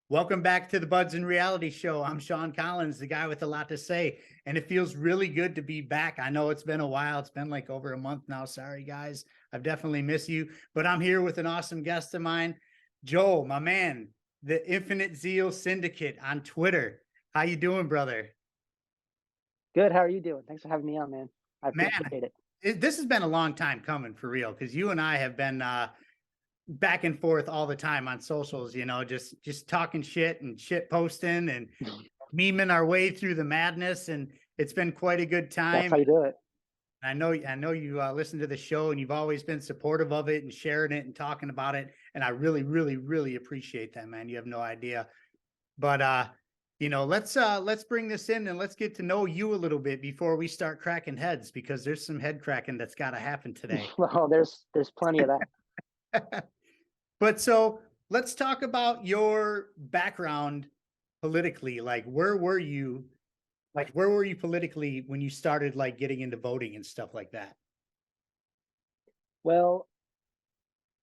Welcome back to the Buds and Reality Show. I'm Sean Collins, the guy with a lot to say, and it feels really good to be back. I know it's been a while. It's been like over a month now. Sorry, guys. I've definitely missed you, but I'm here with an awesome guest of mine, Joel, my man, the Infinite Zeal Syndicate on Twitter. How you doing, brother? Good. How are you doing? Thanks for having me on, man. I Man, appreciate it. this has been a long time coming for real, because you and I have been back and forth all the time on socials, just talking shit and shit posting and memeing our way through the madness, and it's been quite a good That's time. how you do it. I know you listen to the show, and you've always been supportive of it and sharing it and talking about it, and I really, really, really appreciate that, man. You have no idea. But let's bring this in and let's get to know you a little bit before we start cracking heads, because there's some head cracking that's got to happen today. Well, there's plenty of that. But so let's talk about your background politically. Like, where were you? Like, where were you politically when you started like getting into voting and stuff like that? Well,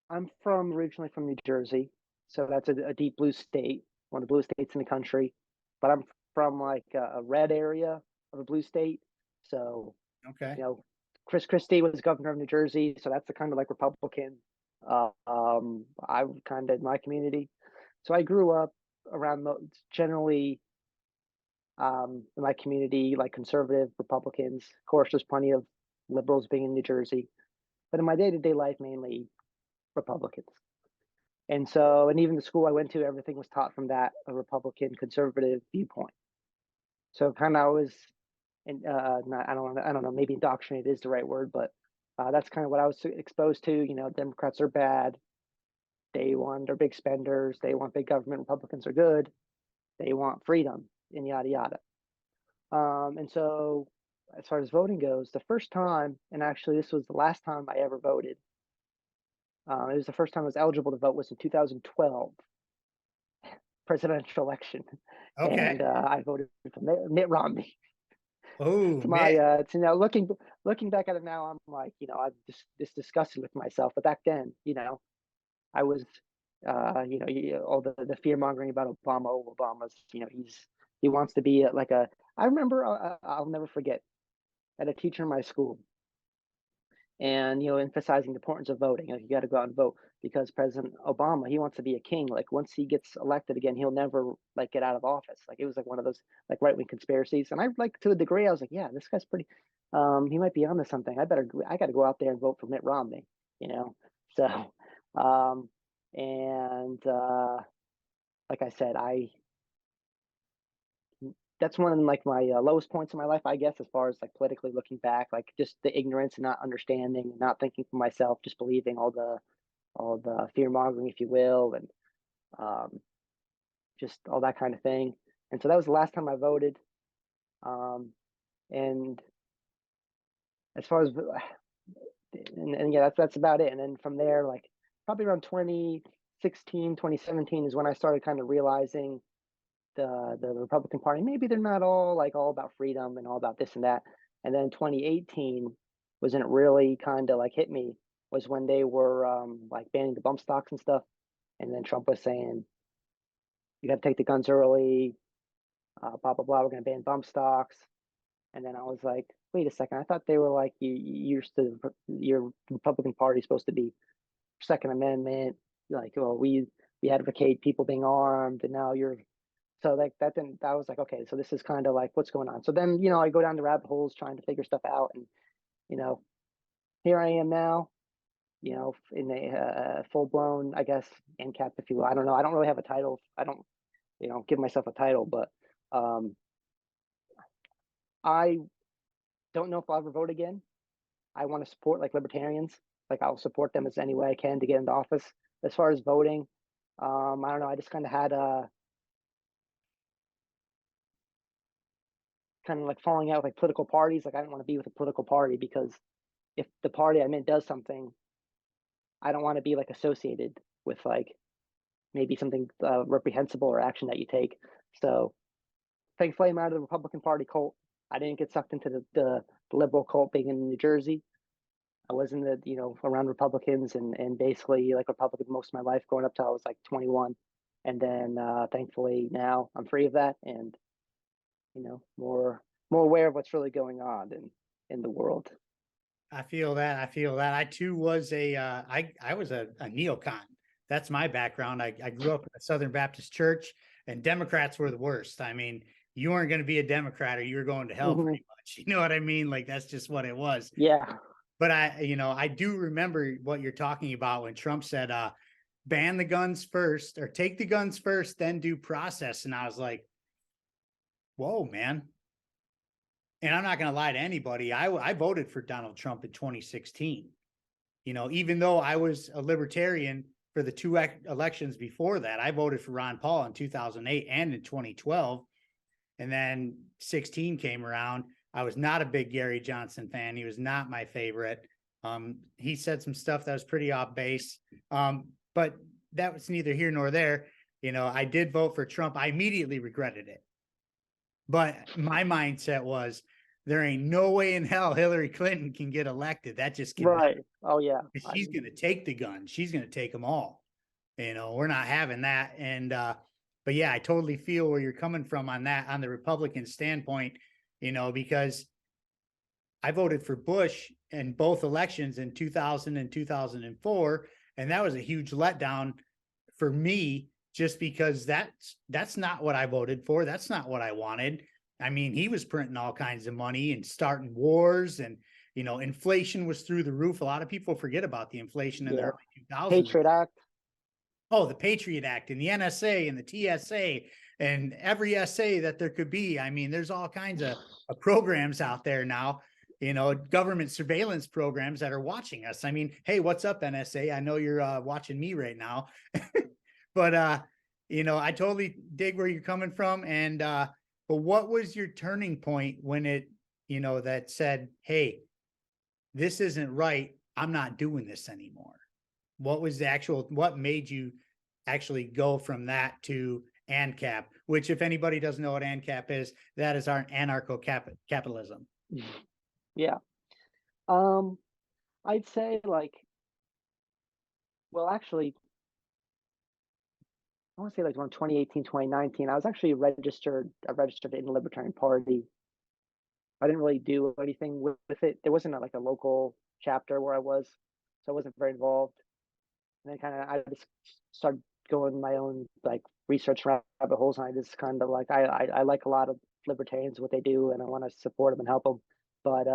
I'm originally from New Jersey, so that's a deep blue state, one of the blue states in the country. But I'm from like a red area of a blue state. So, Okay. you know, Chris Christie was governor of New Jersey, so that's the kind of like Republican. I kind of in my community. So I grew up around generally in my community, like conservative Republicans. Of course, there's plenty of liberals being in New Jersey, but in my day-to-day life, mainly Republicans. And even the school I went to, everything was taught from that a Republican conservative viewpoint. So kind of I was, and I don't know, maybe indoctrinated is the right word, but that's kind of what I was exposed to. You know, Democrats are bad. They're big spenders. They want big government. Republicans are good. They want freedom and yada yada. And so, as far as voting goes, the first time, and actually this was the last time I ever voted. It was the first time I was eligible to vote was in 2012 presidential election, Okay. and I voted for Mitt Romney. Oh, To man. my, looking back at it now, I'm like, I'm just disgusted with myself. But back then, I was, all the fear mongering about Obama. Oh, Obama's, he wants to be like a. I remember, I'll never forget. At a teacher in my school, and emphasizing the importance of voting. Like, you got to go out and vote because President Obama, he wants to be a king. Like, once he gets elected again, he'll never like get out of office. Like, it was like one of those like right wing conspiracies. And I, like, to a degree, I was like, yeah, this guy's pretty. He might be onto something. I got to go out there and vote for Mitt Romney. You know, so and like I said, I that's one of like my lowest points in my life, I guess, as far as like politically looking back, like just the ignorance and not understanding, and not thinking for myself, just believing all the fear mongering, if you will, and um, just all that kind of thing. And so that was the last time I voted. Um, and as far as and yeah, that's about it. And then from there, like probably around 2016, 2017 is when I started kind of realizing the Republican Party, maybe they're not all about freedom and all about this and that. And then 2018 was when it really kind of like hit me, was when they were like banning the bump stocks and stuff. And then Trump was saying, you got to take the guns early, blah blah blah. We're going to ban bump stocks. And then I was like, wait a second. I thought they were like your Republican Party is supposed to be Second Amendment. Like, well, we advocate people being armed, and now you're so like that. Then I was like, okay, so this is kind of like what's going on. So then I go down the rabbit holes trying to figure stuff out, and you know here I am now. In a full blown, I guess, ANCAP, if you will. I don't know. I don't really have a title. I don't give myself a title, but um, I don't know if I'll ever vote again. I want to support like libertarians. Like, I'll support them as any way I can to get into office. As far as voting, I don't know. I just kind of had a kind of like falling out with like political parties. Like, I didn't want to be with a political party because if the party I'm in does something, I don't want to be like associated with like maybe something reprehensible or action that you take. So thankfully, I'm out of the Republican Party cult. I didn't get sucked into the liberal cult being in New Jersey. I was in around Republicans and basically like Republican most of my life growing up till I was like 21. And then thankfully now I'm free of that, and more aware of what's really going on in the world. I feel that. I feel that. I too was I was a neocon. That's my background. I grew up in a Southern Baptist church, and Democrats were the worst. I mean, you weren't going to be a Democrat or you were going to hell Hmm. pretty much. You know what I mean? Like that's just what it was. Yeah. But I do remember what you're talking about when Trump said, ban the guns first or take the guns first, then due process. And I was like, whoa, man. And I'm not going to lie to anybody. I voted for Donald Trump in 2016. Even though I was a libertarian for the two elections before that, I voted for Ron Paul in 2008 and in 2012. And then 16 came around. I was not a big Gary Johnson fan. He was not my favorite. He said some stuff that was pretty off base. But that was neither here nor there. I did vote for Trump. I immediately regretted it. But my mindset was there ain't no way in hell Hillary Clinton can get elected. That just can. Right. Oh yeah. She's going to take the guns. She's going to take them all. We're not having that. And, but yeah, I totally feel where you're coming from on that, on the Republican standpoint, because I voted for Bush in both elections in 2000 and 2004. And that was a huge letdown for me, just because that's not what I voted for. That's not what I wanted. I mean, he was printing all kinds of money and starting wars, and inflation was through the roof. A lot of people forget about the inflation in the Yeah. early 2000s. Patriot Act. Oh, the Patriot Act and the NSA and the TSA and every SA that there could be. I mean, there's all kinds of programs out there now, government surveillance programs that are watching us. I mean, hey, what's up, NSA? I know you're watching me right now. But I totally dig where you're coming from. And but what was your turning point when it, that said, hey, this isn't right. I'm not doing this anymore. What made you actually go from that to ANCAP, which if anybody doesn't know what ANCAP is, that is our anarcho-capitalism. Yeah. I'd say actually, I want to say around 2018, 2019, I was actually registered in the Libertarian Party. I didn't really do anything with it. There wasn't a local chapter where I was, so I wasn't very involved. And then I just started going my own research rabbit holes, and I just I like a lot of libertarians, what they do, and I want to support them and help them. But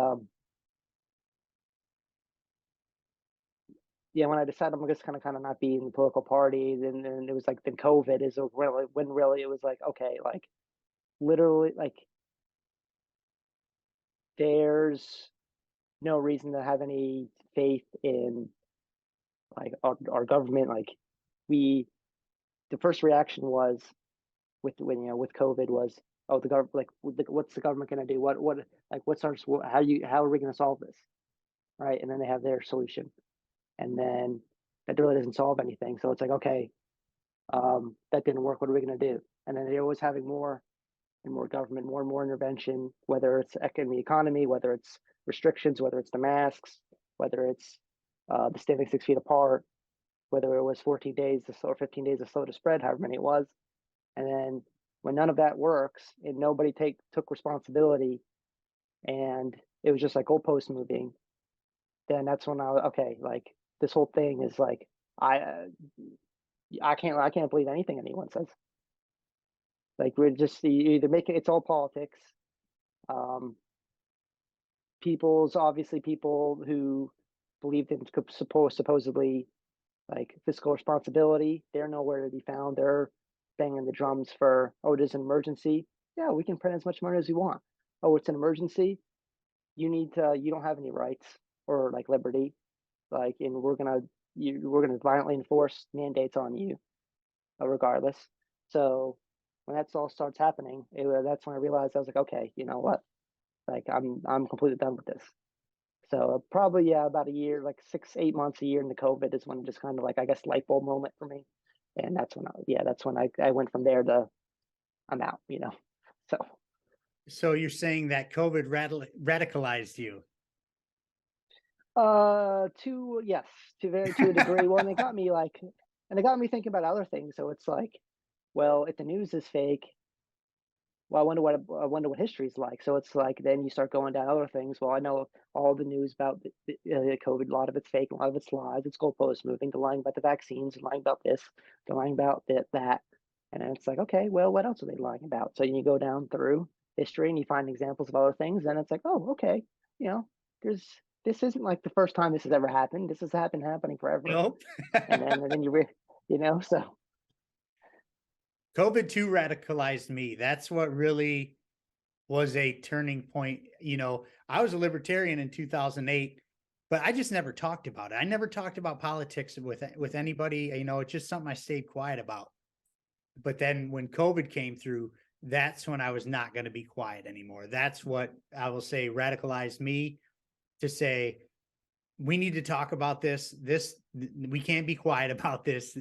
yeah, when I decided I'm just kind of not be in the political party, then it was then COVID is really when really it was okay, literally there's no reason to have any faith in our government. We the first reaction was with COVID was, oh, the government, what's the government going to do? What's our, how are we going to solve this? Right. And then they have their solution. And then that really doesn't solve anything. So it's okay, that didn't work. What are we going to do? And then they're always having more and more government, more and more intervention, whether it's in the economy, whether it's restrictions, whether it's the masks, whether it's the standing 6 feet apart, whether it was 14 days or 15 days of slow to spread, however many it was. And then when none of that works and nobody took responsibility, and it was just goalpost moving, then that's when okay, this whole thing is I I can't believe anything anyone says. We're just, you either make it's all politics. Um, obviously people who believed in supposedly fiscal responsibility, they're nowhere to be found. They're banging the drums for, oh, it is an emergency. Yeah, we can print as much money as we want. Oh, it's an emergency. You don't have any rights or liberty. And we're gonna violently enforce mandates on you, regardless. So when that all starts happening, that's when I realized I was okay, you know what? I'm completely done with this. So probably, yeah, about a year, 6, 8 months, a year into COVID is when it just kind of I guess light bulb moment for me. And that's when I went from there to I'm out, So So you're saying that COVID radicalized you? yes, to a degree. Well, and it got me thinking about other things. So it's well, if the news is fake, well, I wonder what history is like. So it's like then you start going down other things. Well, I know all the news about the COVID. A lot of it's fake. A lot of it's lies. It's goalpost moving. They're lying about the vaccines. They're lying about this. They're lying about that. And then it's like, okay, well, what else are they lying about? So you go down through history and you find examples of other things. And it's like, oh, okay, you know, there's this isn't like the first time this has ever happened. This has been happening forever. Nope. And then so COVID too radicalized me. That's what really was a turning point. I was a libertarian in 2008, but I just never talked about it. I never talked about politics with anybody. It's just something I stayed quiet about. But then when COVID came through, that's when I was not going to be quiet anymore. That's what I will say radicalized me to say, we need to talk about this. We can't be quiet about this.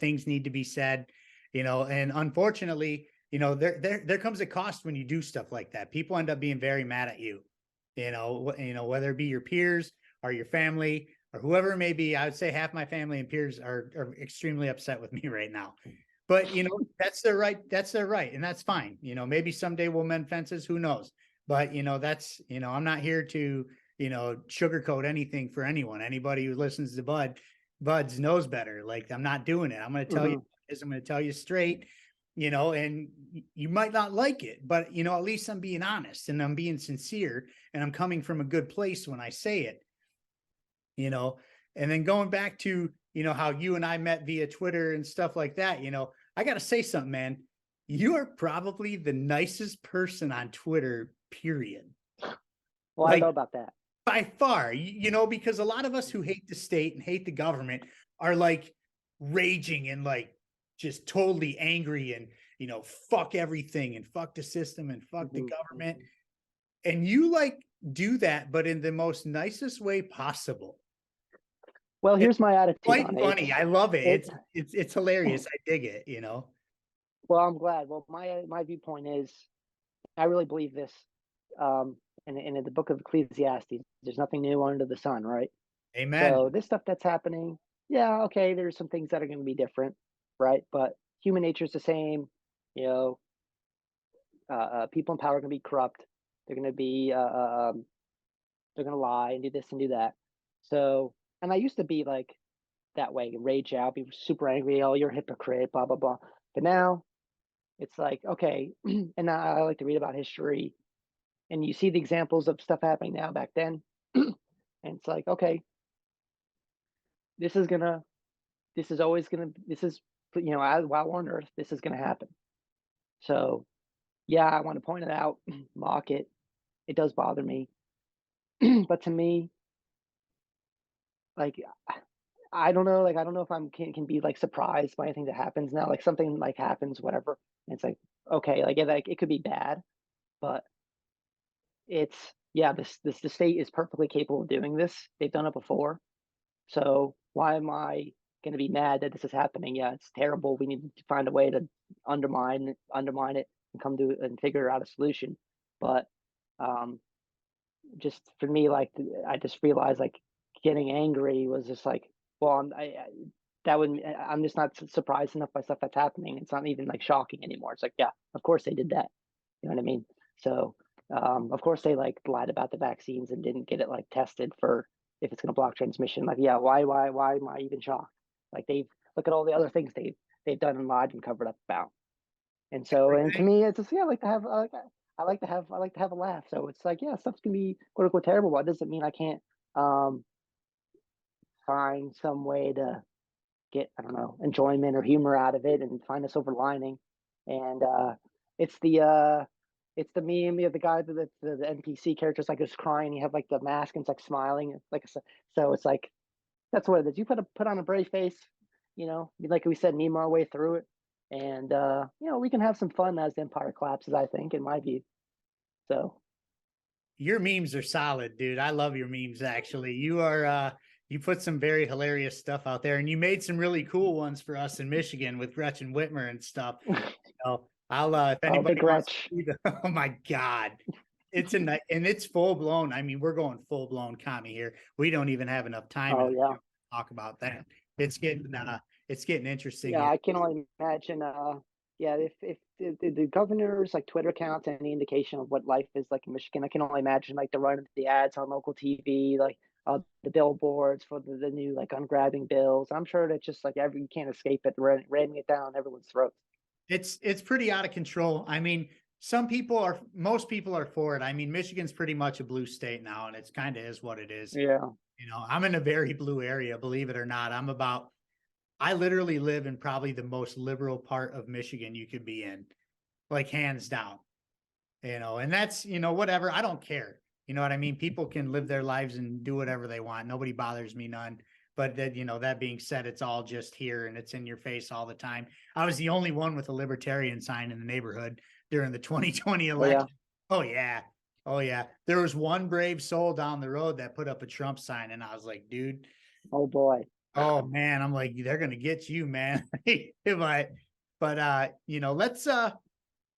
Things need to be said, and unfortunately, there comes a cost when you do stuff like that. People end up being very mad at you, whether it be your peers or your family or whoever it may be. I would say half my family and peers are extremely upset with me right now. But that's their right. That's their right, and that's fine. Maybe someday we'll mend fences. Who knows? But that's I'm not here to sugarcoat anything for anyone. Anybody who listens to Buds knows better. Like, I'm not doing it. I'm going to tell you. I'm going to tell you straight. And you might not like it, but at least I'm being honest and I'm being sincere and I'm coming from a good place when I say it. And then going back to how you and I met via Twitter and stuff like that. I got to say something, man. You are probably the nicest person on Twitter, period. Well, I know about that. By far, because a lot of us who hate the state and hate the government are like raging and like just totally angry and, fuck everything and fuck the system and fuck the government. And you like do that, but in the most nicest way possible. Well, here's my attitude. Quite funny. I love it. It's hilarious. I dig it, Well, I'm glad. Well, my viewpoint is I really believe this. In the book of Ecclesiastes, there's nothing new under the sun, right? Amen. So this stuff that's happening, yeah, okay, there's some things that are going to be different, right? But human nature is the same. People in power are going to be corrupt. They're going to be, they're going to lie and do this and do that. So, and I used to be like that way, rage out, be super angry. Oh, you're a hypocrite, blah blah blah. But now it's like, okay, and I like to read about history, and you see the examples of stuff happening now back then, and it's like, okay, this is always gonna, while on Earth, this is gonna happen. So, yeah, I want to point it out, mock it. It does bother me, but to me, like, I don't know, I don't know if can be like surprised by anything that happens now. Like something like happens, whatever. And it's like, okay, it could be bad, but it's yeah, the state is perfectly capable of doing this. They've done it before. So why am I going to be mad that this is happening? Yeah, it's terrible. We need to find a way to undermine it and come to and figure out a solution. But um, just for me, like I just realized like getting angry was just like, well, I'm just not surprised enough by stuff that's happening. It's not even like shocking anymore. It's like, yeah, of course they did that. You know what I mean? So of course they like lied about the vaccines and didn't get it like tested for if it's going to block transmission. Like, yeah, why am I even shocked? Like look at all the other things they've done and lied and covered up about. And so, and to me, it's just, yeah, I like to have a laugh. So it's like, yeah, stuff's gonna be quote unquote terrible, but it doesn't mean I can't um, find some way to get, I don't know, enjoyment or humor out of it and find a silver lining. And it's the meme of the guy the NPC character's like is crying. You have like the mask and it's like smiling. So it's like that's what it is. You put on a brave face, like we said, meme our way through it, and we can have some fun as the empire collapses. I think, in my view. So your memes are solid, dude. I love your memes. Actually, you put some very hilarious stuff out there, and you made some really cool ones for us in Michigan with Gretchen Whitmer and stuff. I'll if anybody wants to see oh my god, it's and it's full blown. I mean, we're going full blown commie here. We don't even have enough time to talk about that. It's getting interesting. Yeah, here. I can only imagine Yeah, if the governor's like Twitter accounts any indication of what life is like in Michigan, I can only imagine like the run of the ads on local TV, like the billboards for the new like ungrabbing bills. I'm sure that just like you can't escape it, ramming it down everyone's throats. It's pretty out of control. I mean, most people are for it. I mean, Michigan's pretty much a blue state now, and it's kind of is what it is. Yeah. I'm in a very blue area, believe it or not. I literally live in probably the most liberal part of Michigan you could be in, like hands down, and that's, whatever. I don't care. You know what I mean? People can live their lives and do whatever they want. Nobody bothers me none. But that, that being said, it's all just here and it's in your face all the time. I was the only one with a libertarian sign in the neighborhood during the 2020 Oh yeah. election. Oh yeah. Oh yeah. There was one brave soul down the road that put up a Trump sign, and I was like, dude, Oh boy. oh man, I'm like, they're gonna get you, man.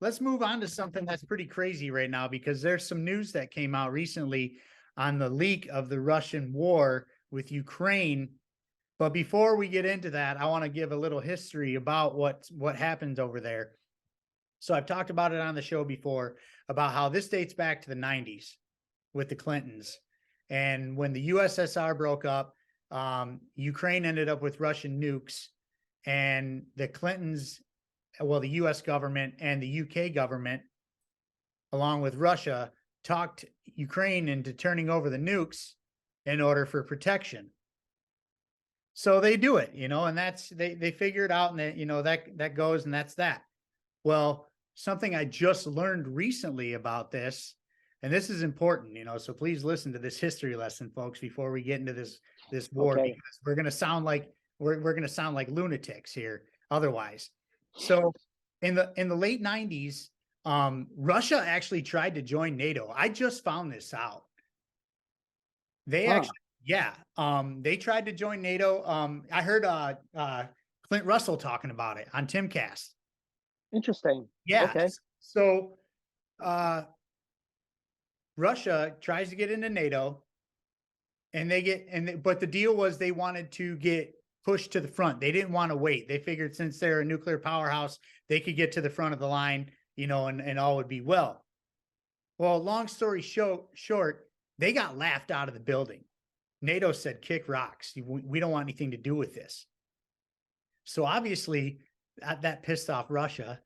Let's move on to something that's pretty crazy right now, because there's some news that came out recently on the leak of the Russian war with Ukraine. But before we get into that, I want to give a little history about what happened over there. So I've talked about it on the show before about how this dates back to the 90s with the Clintons. And when the USSR broke up, Ukraine ended up with Russian nukes, and the Clintons, well, the US government and the UK government, along with Russia, talked Ukraine into turning over the nukes in order for protection. So they do it, and they figure it out, and that goes, and that's that. Well, something I just learned recently about this, and this is important, so please listen to this history lesson, folks, before we get into this war, Okay. because we're going to sound like we're going to sound like lunatics here otherwise. So in the late 90s, Russia actually tried to join NATO. I just found this out. They actually, yeah, they tried to join NATO. I heard Clint Russell talking about it on Timcast. Interesting. Yeah. Okay. So Russia tries to get into NATO, and but the deal was they wanted to get pushed to the front. They didn't want to wait. They figured since they're a nuclear powerhouse, they could get to the front of the line, and all would be well. Well, long story short, they got laughed out of the building. NATO said, kick rocks. We don't want anything to do with this. So obviously that pissed off Russia,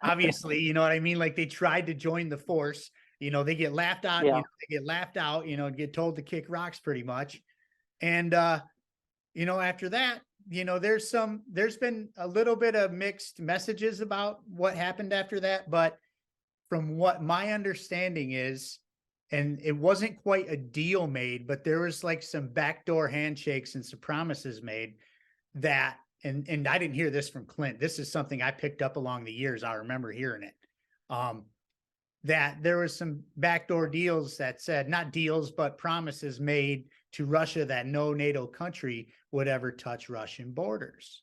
obviously, you know what I mean? Like, they tried to join the force, they get laughed out, Yeah. they get laughed out, get told to kick rocks pretty much. And, after that, there's been a little bit of mixed messages about what happened after that. But from what my understanding is, and it wasn't quite a deal made, but there was like some backdoor handshakes and some promises made that, and I didn't hear this from Clint. This is something I picked up along the years. I remember hearing it. That there was some backdoor deals that said, not deals, but promises made to Russia that no NATO country would ever touch Russian borders.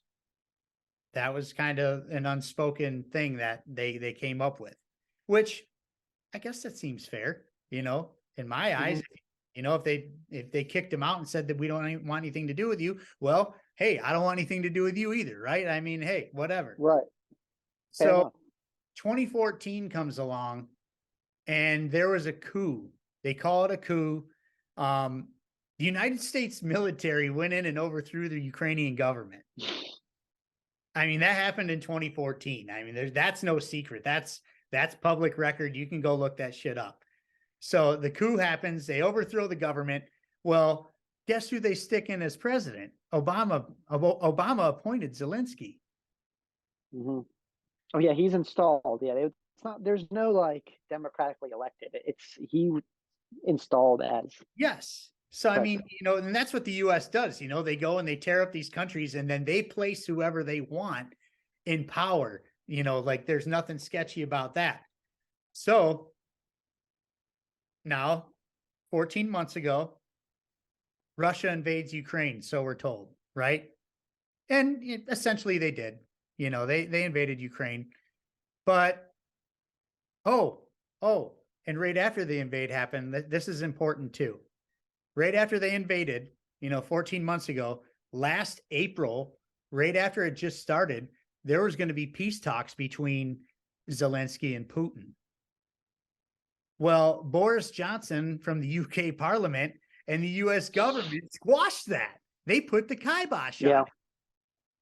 That was kind of an unspoken thing that they came up with, which I guess that seems fair, in my eyes. If they kicked him out and said that we don't want anything to do with you, well, hey, I don't want anything to do with you either, right? I mean, hey, whatever. Right. So 2014 comes along, and there was a coup. They call it a coup. The United States military went in and overthrew the Ukrainian government. I mean, that happened in 2014. I mean, that's no secret. That's public record. You can go look that shit up. So the coup happens. They overthrow the government. Well, guess who they stick in as president? Obama appointed Zelensky. Mm-hmm. Oh yeah, he's installed. Yeah, it's not. There's no like democratically elected. It's he installed as. Yes. So president. I mean, and that's what the U.S. does. They go and they tear up these countries, and then they place whoever they want in power. Like, there's nothing sketchy about that. So now, 14 months ago, Russia invades Ukraine, so we're told, right? And essentially they did. They invaded Ukraine. But and right after the invade happened, this is important too. Right after they invaded, 14 months ago, last April, right after it just started, there was going to be peace talks between Zelensky and Putin. Well, Boris Johnson from the UK Parliament and the US government squashed that. They put the kibosh on it.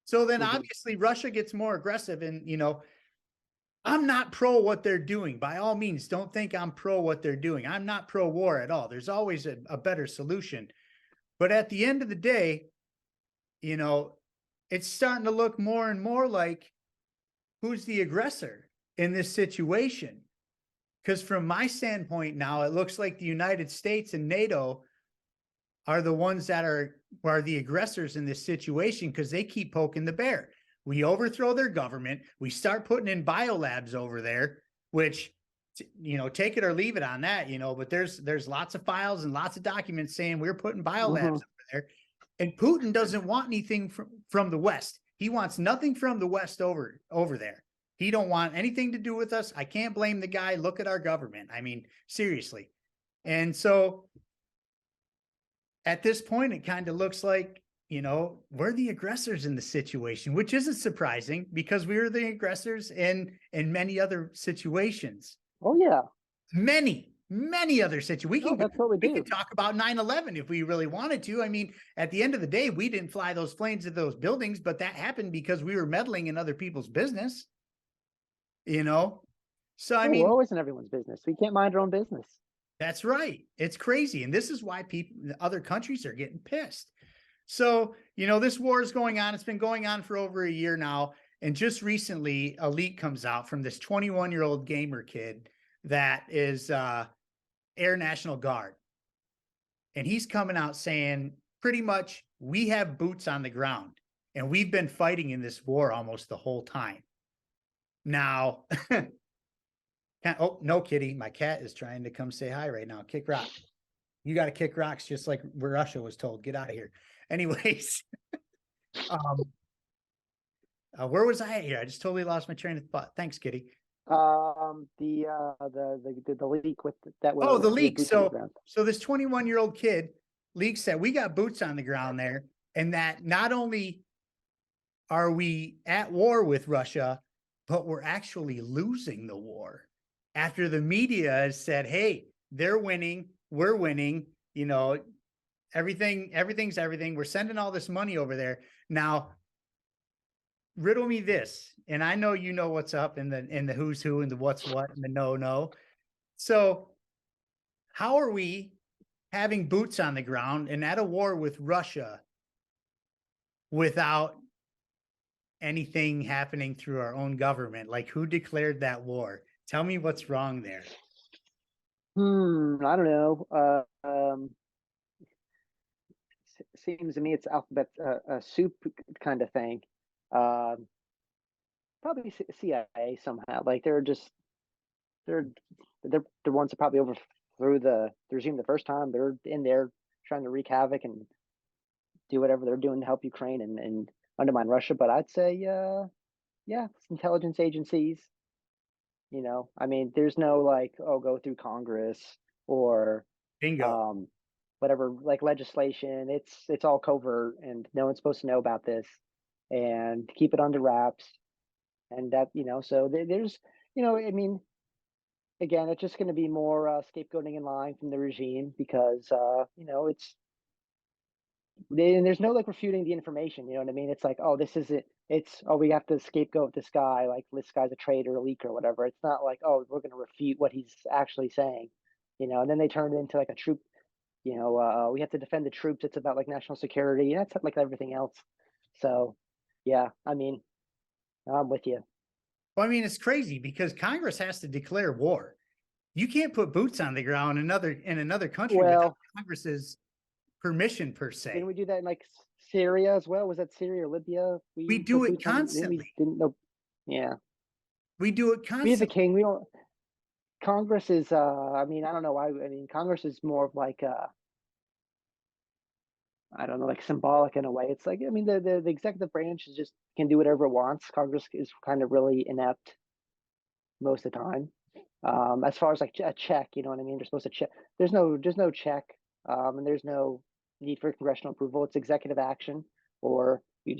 So then obviously Russia gets more aggressive, and, you know, I'm not pro what they're doing. By all means, don't think I'm pro what they're doing. I'm not pro war at all. There's always a better solution. But at the end of the day, you know, it's starting to look more and more like who's the aggressor in this situation. Because from my standpoint now, it looks like the United States and NATO are the ones that are the aggressors in this situation, because they keep poking the bear. We overthrow their government. We start putting in biolabs over there, which, you know, take it or leave it on that, you know, but there's lots of files and lots of documents saying we're putting biolabs over there. And Putin doesn't want anything from the West. He wants nothing from the West over there. He don't want anything to do with us. I can't blame the guy. Look at our government. I mean, seriously. And so at this point, it kind of looks like, you know, we're the aggressors in the situation, which isn't surprising because we were the aggressors in many other situations. Oh yeah. Many other situations. That's what we do. We could talk about 9/11 if we really wanted to. I mean, at the end of the day, we didn't fly those planes at those buildings, but that happened because we were meddling in other people's business. You know? So I mean, we're always in everyone's business. We can't mind our own business. That's right. It's crazy. And this is why people, other countries are getting pissed. So, you know, this war is going on. It's been going on for over a year now. And just recently, a leak comes out from this 21-year-old gamer kid that is Air National Guard. And he's coming out saying pretty much, we have boots on the ground and we've been fighting in this war almost the whole time. Now, oh, no, kitty. My cat is trying to come say hi right now. Kick rock. You got to kick rocks just like Russia was told. Get out of here. Anyways, where was I at here? I just totally lost my train of thought. Thanks, kitty. The leak with that. Oh, the leak. So this 21-year-old kid leaks that we got boots on the ground there, and that not only are we at war with Russia, but we're actually losing the war. After the media has said, hey, they're winning, we're winning, you know, everything's everything. We're sending all this money over there. Now, riddle me this, and I know you know what's up in the who's who and the what's what and the no. So how are we having boots on the ground and at a war with Russia without anything happening through our own government? Like, who declared that war? Tell me what's wrong there. I don't know. Seems to me it's alphabet soup kind of thing. Probably CIA somehow. Like they're the ones that probably overthrew the regime the first time. They're in there trying to wreak havoc and do whatever they're doing to help Ukraine and undermine Russia. But I'd say, yeah, it's intelligence agencies. You know, I mean, there's no like, oh, go through Congress or bingo, whatever, like legislation. It's all covert, and no one's supposed to know about this, and keep it under wraps. And that, you know, so there's, you know, I mean, again, it's just going to be more scapegoating and lying from the regime because, you know, there's no like refuting the information. You know what I mean? It's like, oh, this is it. It's, oh, we have to scapegoat this guy, like this guy's a traitor, a leaker, or whatever. It's not like, oh, we're going to refute what he's actually saying, you know. And then they turn it into like a troop. You know, we have to defend the troops. It's about like national security. That's like everything else. So, yeah, I mean, I'm with you. Well, I mean, it's crazy because Congress has to declare war. You can't put boots on the ground in another country without Congress's permission per se. Didn't we do that in like Syria as well? Was that Syria or Libya? We do it constantly. We didn't know. Yeah, we do it constantly. We as a king, we don't. Congress is. I mean, I don't know why. I mean, Congress is more of like. I don't know, like symbolic in a way. It's like, I mean, the executive branch is just can do whatever it wants. Congress is kind of really inept most of the time. As far as like a check, you know what I mean? They're supposed to check. There's no check, and there's no need for congressional approval. It's executive action, or the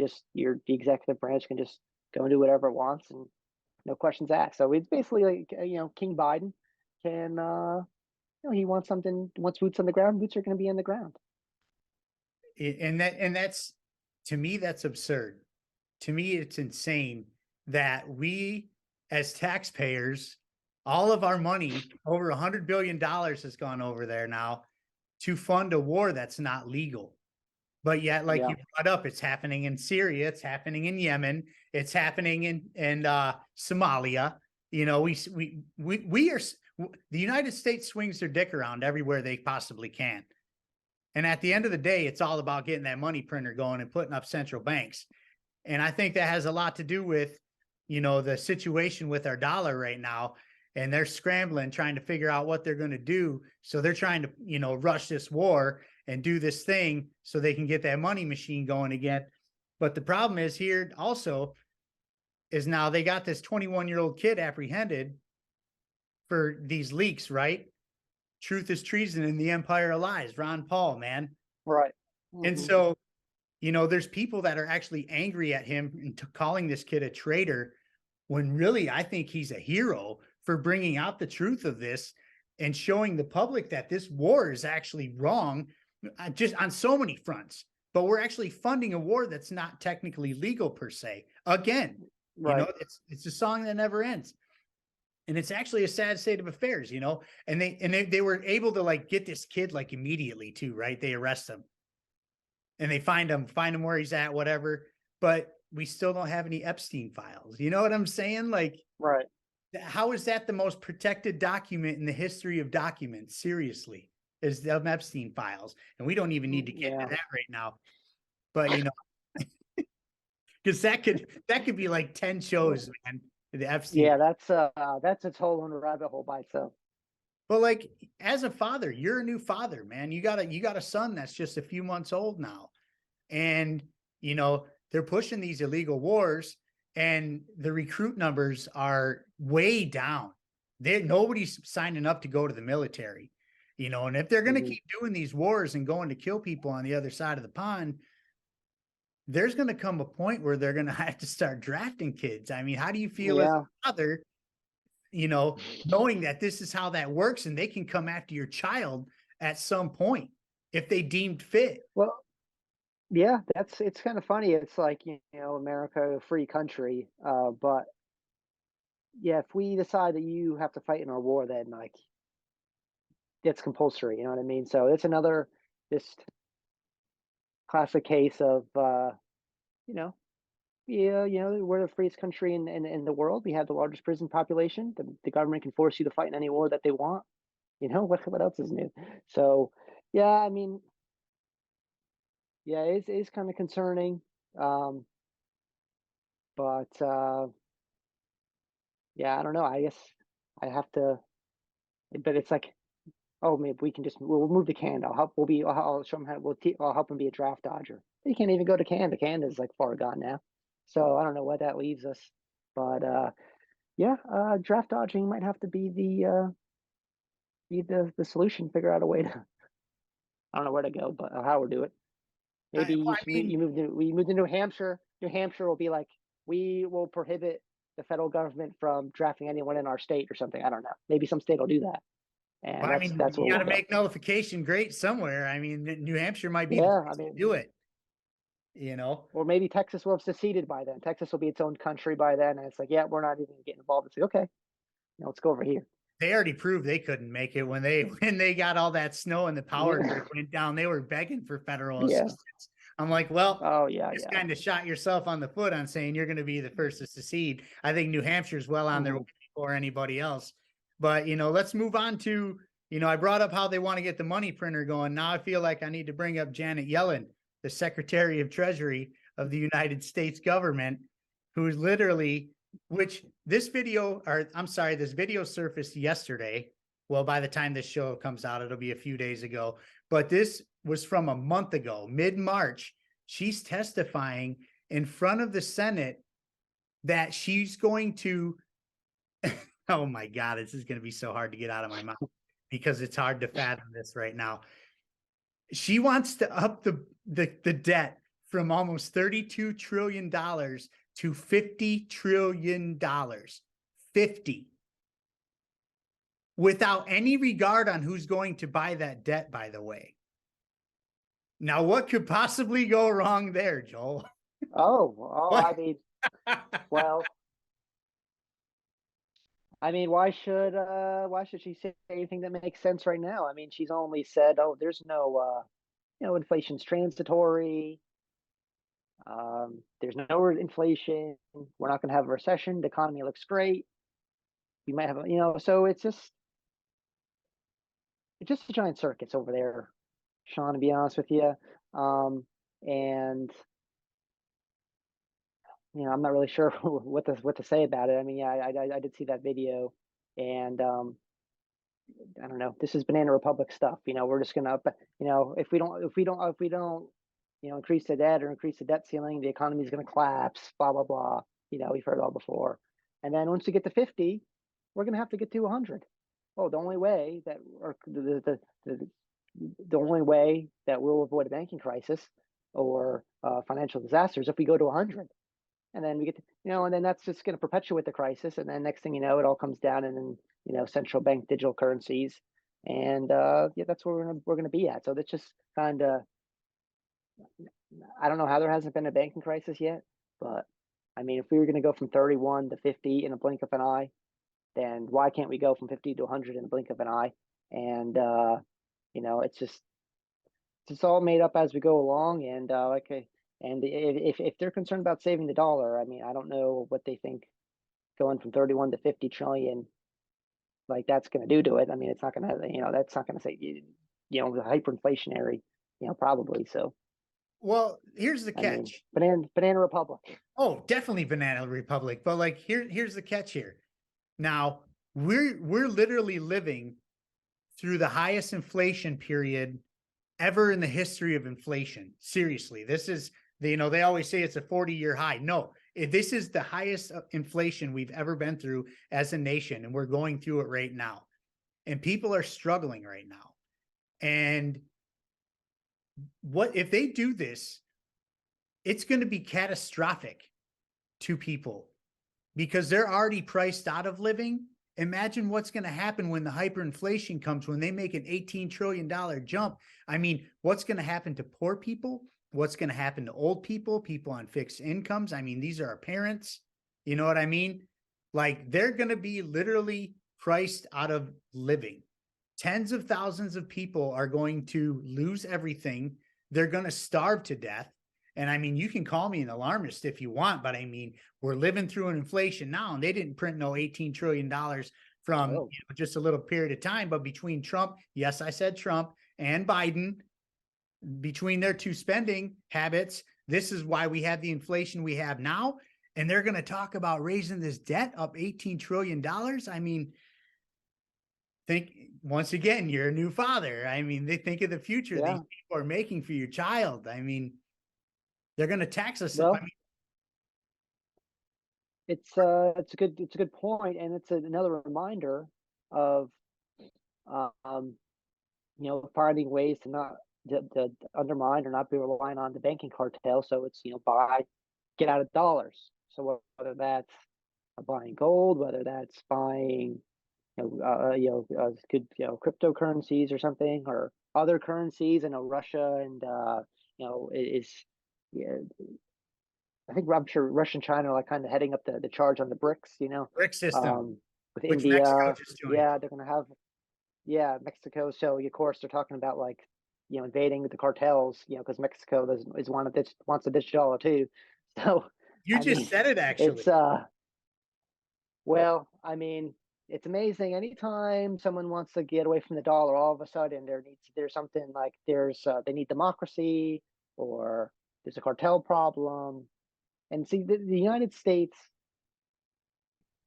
executive branch can just go and do whatever it wants and no questions asked. So it's basically like, King Biden can, he wants boots on the ground. Boots are going to be on the ground. And that's, to me, that's absurd. To me, it's insane that we as taxpayers, all of our money, over $100 billion has gone over there now to fund a war that's not legal. But yet, like Yeah. you brought up, it's happening in Syria, it's happening in Yemen, it's happening in Somalia. You know, we are, the United States swings their dick around everywhere they possibly can. And at the end of the day, it's all about getting that money printer going and putting up central banks. And I think that has a lot to do with, the situation with our dollar right now. And they're scrambling, trying to figure out what they're going to do. So they're trying to, rush this war and do this thing so they can get that money machine going again. But the problem is here also is now they got this 21-year-old kid apprehended for these leaks, right? Truth is treason in the empire of lies, Ron Paul, man. Right. And so, there's people that are actually angry at him and calling this kid a traitor, when really I think he's a hero for bringing out the truth of this and showing the public that this war is actually wrong, just on so many fronts. But we're actually funding a war that's not technically legal per se. Again, Right. it's a song that never ends. And it's actually a sad state of affairs, and they were able to like get this kid like immediately too, right? They arrest him and they find him where he's at, whatever. But we still don't have any Epstein files. You know what I'm saying? Like, Right. how is that the most protected document in the history of documents? Seriously, is the Epstein files. And we don't even need to get into that right now. But, because that could be like 10 shows, man. The Epstein. Yeah, that's its whole own rabbit hole by itself. But like, as a father, you're a new father, man. You got a son that's just a few months old now. And, they're pushing these illegal wars and the recruit numbers are way down. Nobody's signing up to go to the military, and if they're going to keep doing these wars and going to kill people on the other side of the pond, there's going to come a point where they're going to have to start drafting kids. I mean, how do you feel as a father, knowing that this is how that works and they can come after your child at some point if they deemed fit? Well, yeah, it's kind of funny. It's like, America, a free country. But yeah, if we decide that you have to fight in our war, then like it's compulsory. You know what I mean? So it's another just classic case of, yeah, we're the freest country in the world. We have the largest prison population. The government can force you to fight in any war that they want. What else is new? So, yeah, I mean, yeah, it's kind of concerning. But yeah, I don't know. I guess I have to, but it's like, oh, maybe we'll move to Canada. I'll show him I'll help him be a draft dodger. He can't even go to Canada. Canada's like far gone now. So I don't know what that leaves us. But yeah, draft dodging might have to be the solution. Figure out a way to, I don't know where to go, but how we'll do it. Maybe we move to New Hampshire. New Hampshire will be like, we will prohibit the federal government from drafting anyone in our state or something. I don't know. Maybe some state will do that. And that's you got to make nullification great somewhere. I mean, New Hampshire might be the place to do it. Or maybe Texas will have seceded by then. Texas will be its own country by then, and it's like, yeah, we're not even getting involved. It's like, okay, let's go over here. They already proved they couldn't make it when they got all that snow and the power grid went down. They were begging for federal assistance. I'm like, well, just kind of shot yourself on the foot on saying you're going to be the first to secede. I think New Hampshire's well on their way before anybody else. But, let's move on to, I brought up how they want to get the money printer going. Now I feel like I need to bring up Janet Yellen, the Secretary of Treasury of the United States government, who's literally, this video surfaced yesterday. Well, by the time this show comes out, it'll be a few days ago, but this was from a month ago, mid-March. She's testifying in front of the Senate that she's going to, oh my God, this is going to be so hard to get out of my mouth because it's hard to fathom this right now. She wants to up the debt from almost $32 trillion to $50 trillion. 50. Without any regard on who's going to buy that debt, by the way. Now, what could possibly go wrong there, Joel? I mean, well, I mean, why should she say anything that makes sense right now? I mean, she's only said, "Oh, there's no, inflation's transitory. There's no inflation. We're not going to have a recession. The economy looks great. You might have, so it's just a giant circus over there, Sean, to be honest with you. And I'm not really sure what to say about it. I mean, yeah, I did see that video, and I don't know. This is Banana Republic stuff. We're just gonna, if we don't, increase the debt or increase the debt ceiling, the economy is gonna collapse. Blah blah blah. We've heard it all before. And then once we get to 50, we're gonna have to get to 100. Oh, the only way that, or the only way that we'll avoid a banking crisis or financial disasters if we go to 100. And then we get to, and then that's just going to perpetuate the crisis. And then next thing you know, it all comes down, and then central bank digital currencies, and yeah, that's where we're gonna be at. So that's just kind of, I don't know how there hasn't been a banking crisis yet, but I mean, if we were going to go from 31 to 50 in a blink of an eye, then why can't we go from 50 to 100 in a blink of an eye? And it's all made up as we go along, and and if they're concerned about saving the dollar, I mean, I don't know what they think going from 31 to 50 trillion, like, that's going to do to it. I mean, it's not going to, that's not going to say, hyperinflationary, probably. So, Well, here's the I mean, catch. Banana Republic. Oh, definitely Banana Republic. But like here's the catch here. Now, we're literally living through the highest inflation period ever in the history of inflation. Seriously, this is, they always say it's a 40-year high. No, this is the highest inflation we've ever been through as a nation, and we're going through it right now. And people are struggling right now. And what if they do this? It's going to be catastrophic to people because they're already priced out of living. Imagine what's going to happen when the hyperinflation comes, when they make an $18 trillion jump. I mean, what's going to happen to poor people? What's going to happen to old people, people on fixed incomes? I mean, these are our parents. You know what I mean? Like, they're going to be literally priced out of living. Tens of thousands of people are going to lose everything. They're going to starve to death. And I mean, you can call me an alarmist if you want, but I mean, we're living through an inflation now, and they didn't print no $18 trillion from just a little period of time. But between Trump, yes, I said Trump, and Biden, between their two spending habits, this is why we have the inflation we have now. And they're going to talk about raising this debt up $18 trillion. I mean, think once again, you're a new father. I mean, they think of the future these people are making for your child. I mean, they're going to tax us. Well, I mean, it's a good point, and it's another reminder of finding ways to not to undermine or not be relying on the banking cartel. So it's get out of dollars. So whether that's buying gold, whether that's buying good cryptocurrencies or something, or other currencies. I know Russia and is, yeah, I'm sure Russia and China are like kind of heading up the charge on the BRICS, BRIC system, with which Mexico India. just joined. Yeah, they're gonna have, Mexico. So of course they're talking about like invading the cartels, because Mexico is one that wants a digital dollar too. So you just said it, actually. It's well, I mean, it's amazing. Anytime someone wants to get away from the dollar, all of a sudden there's something like they need democracy, or there's a cartel problem. And see, the United States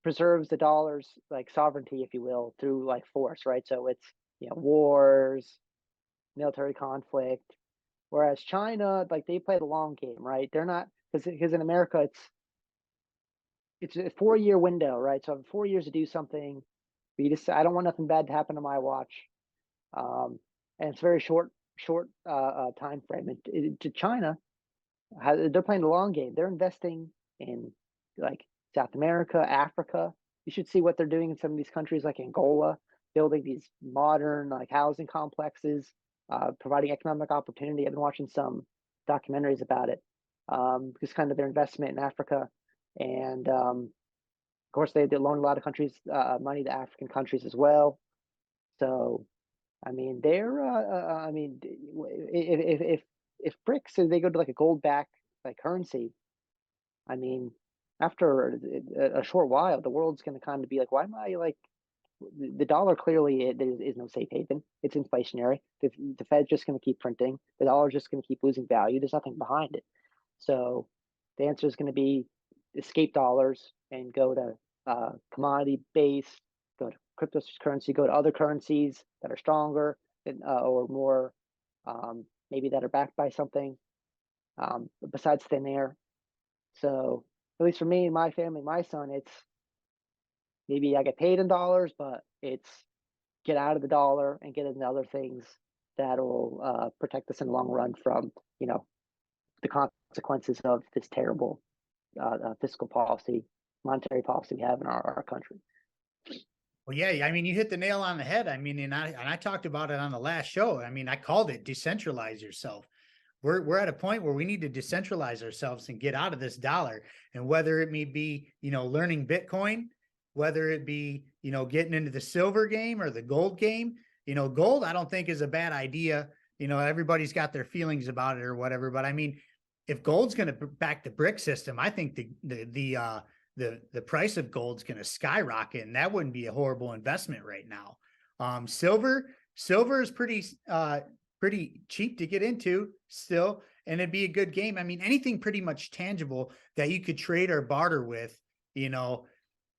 preserves the dollar's like sovereignty, if you will, through like force, right? So it's wars, military conflict. Whereas China, like, they play the long game, right? They're not, because in America it's a 4-year window, right? So I have 4 years to do something. But you just, I don't want nothing bad to happen to my watch. And it's very short time frame. And to China, they're playing the long game. They're investing in like South America, Africa. You should see what they're doing in some of these countries like Angola, building these modern like housing complexes, providing economic opportunity. I've been watching some documentaries about it, because kind of their investment in Africa, and of course they loan a lot of countries money to African countries as well. So I mean, they're I mean, if BRICS, if they go to like a gold back like currency, I mean, after a short while, the world's going to kind of be like, why am I like the dollar? Clearly, is no safe haven. It's inflationary. The Fed's just going to keep printing. The dollar's just going to keep losing value. There's nothing behind it. So the answer is going to be escape dollars and go to commodity based, go to cryptocurrency, go to other currencies that are stronger or more, maybe that are backed by something besides thin air. So at least for me and my family, my son, it's maybe I get paid in dollars, but it's get out of the dollar and get into other things that'll protect us in the long run from, you know, the consequences of this terrible fiscal policy, monetary policy we have in our country. Well, yeah, I mean, you hit the nail on the head. I mean, and I talked about it on the last show. I mean, I called it decentralize yourself. We're at a point where we need to decentralize ourselves and get out of this dollar. And whether it may be, you know, learning Bitcoin, whether it be, you know, getting into the silver game or the gold game, you know, gold, I don't think is a bad idea. You know, everybody's got their feelings about it or whatever. But I mean, if gold's going to back the brick system, I think the price of gold's going to skyrocket, and that wouldn't be a horrible investment right now. Silver is pretty cheap to get into still, and it'd be a good game. I mean, anything pretty much tangible that you could trade or barter with, you know,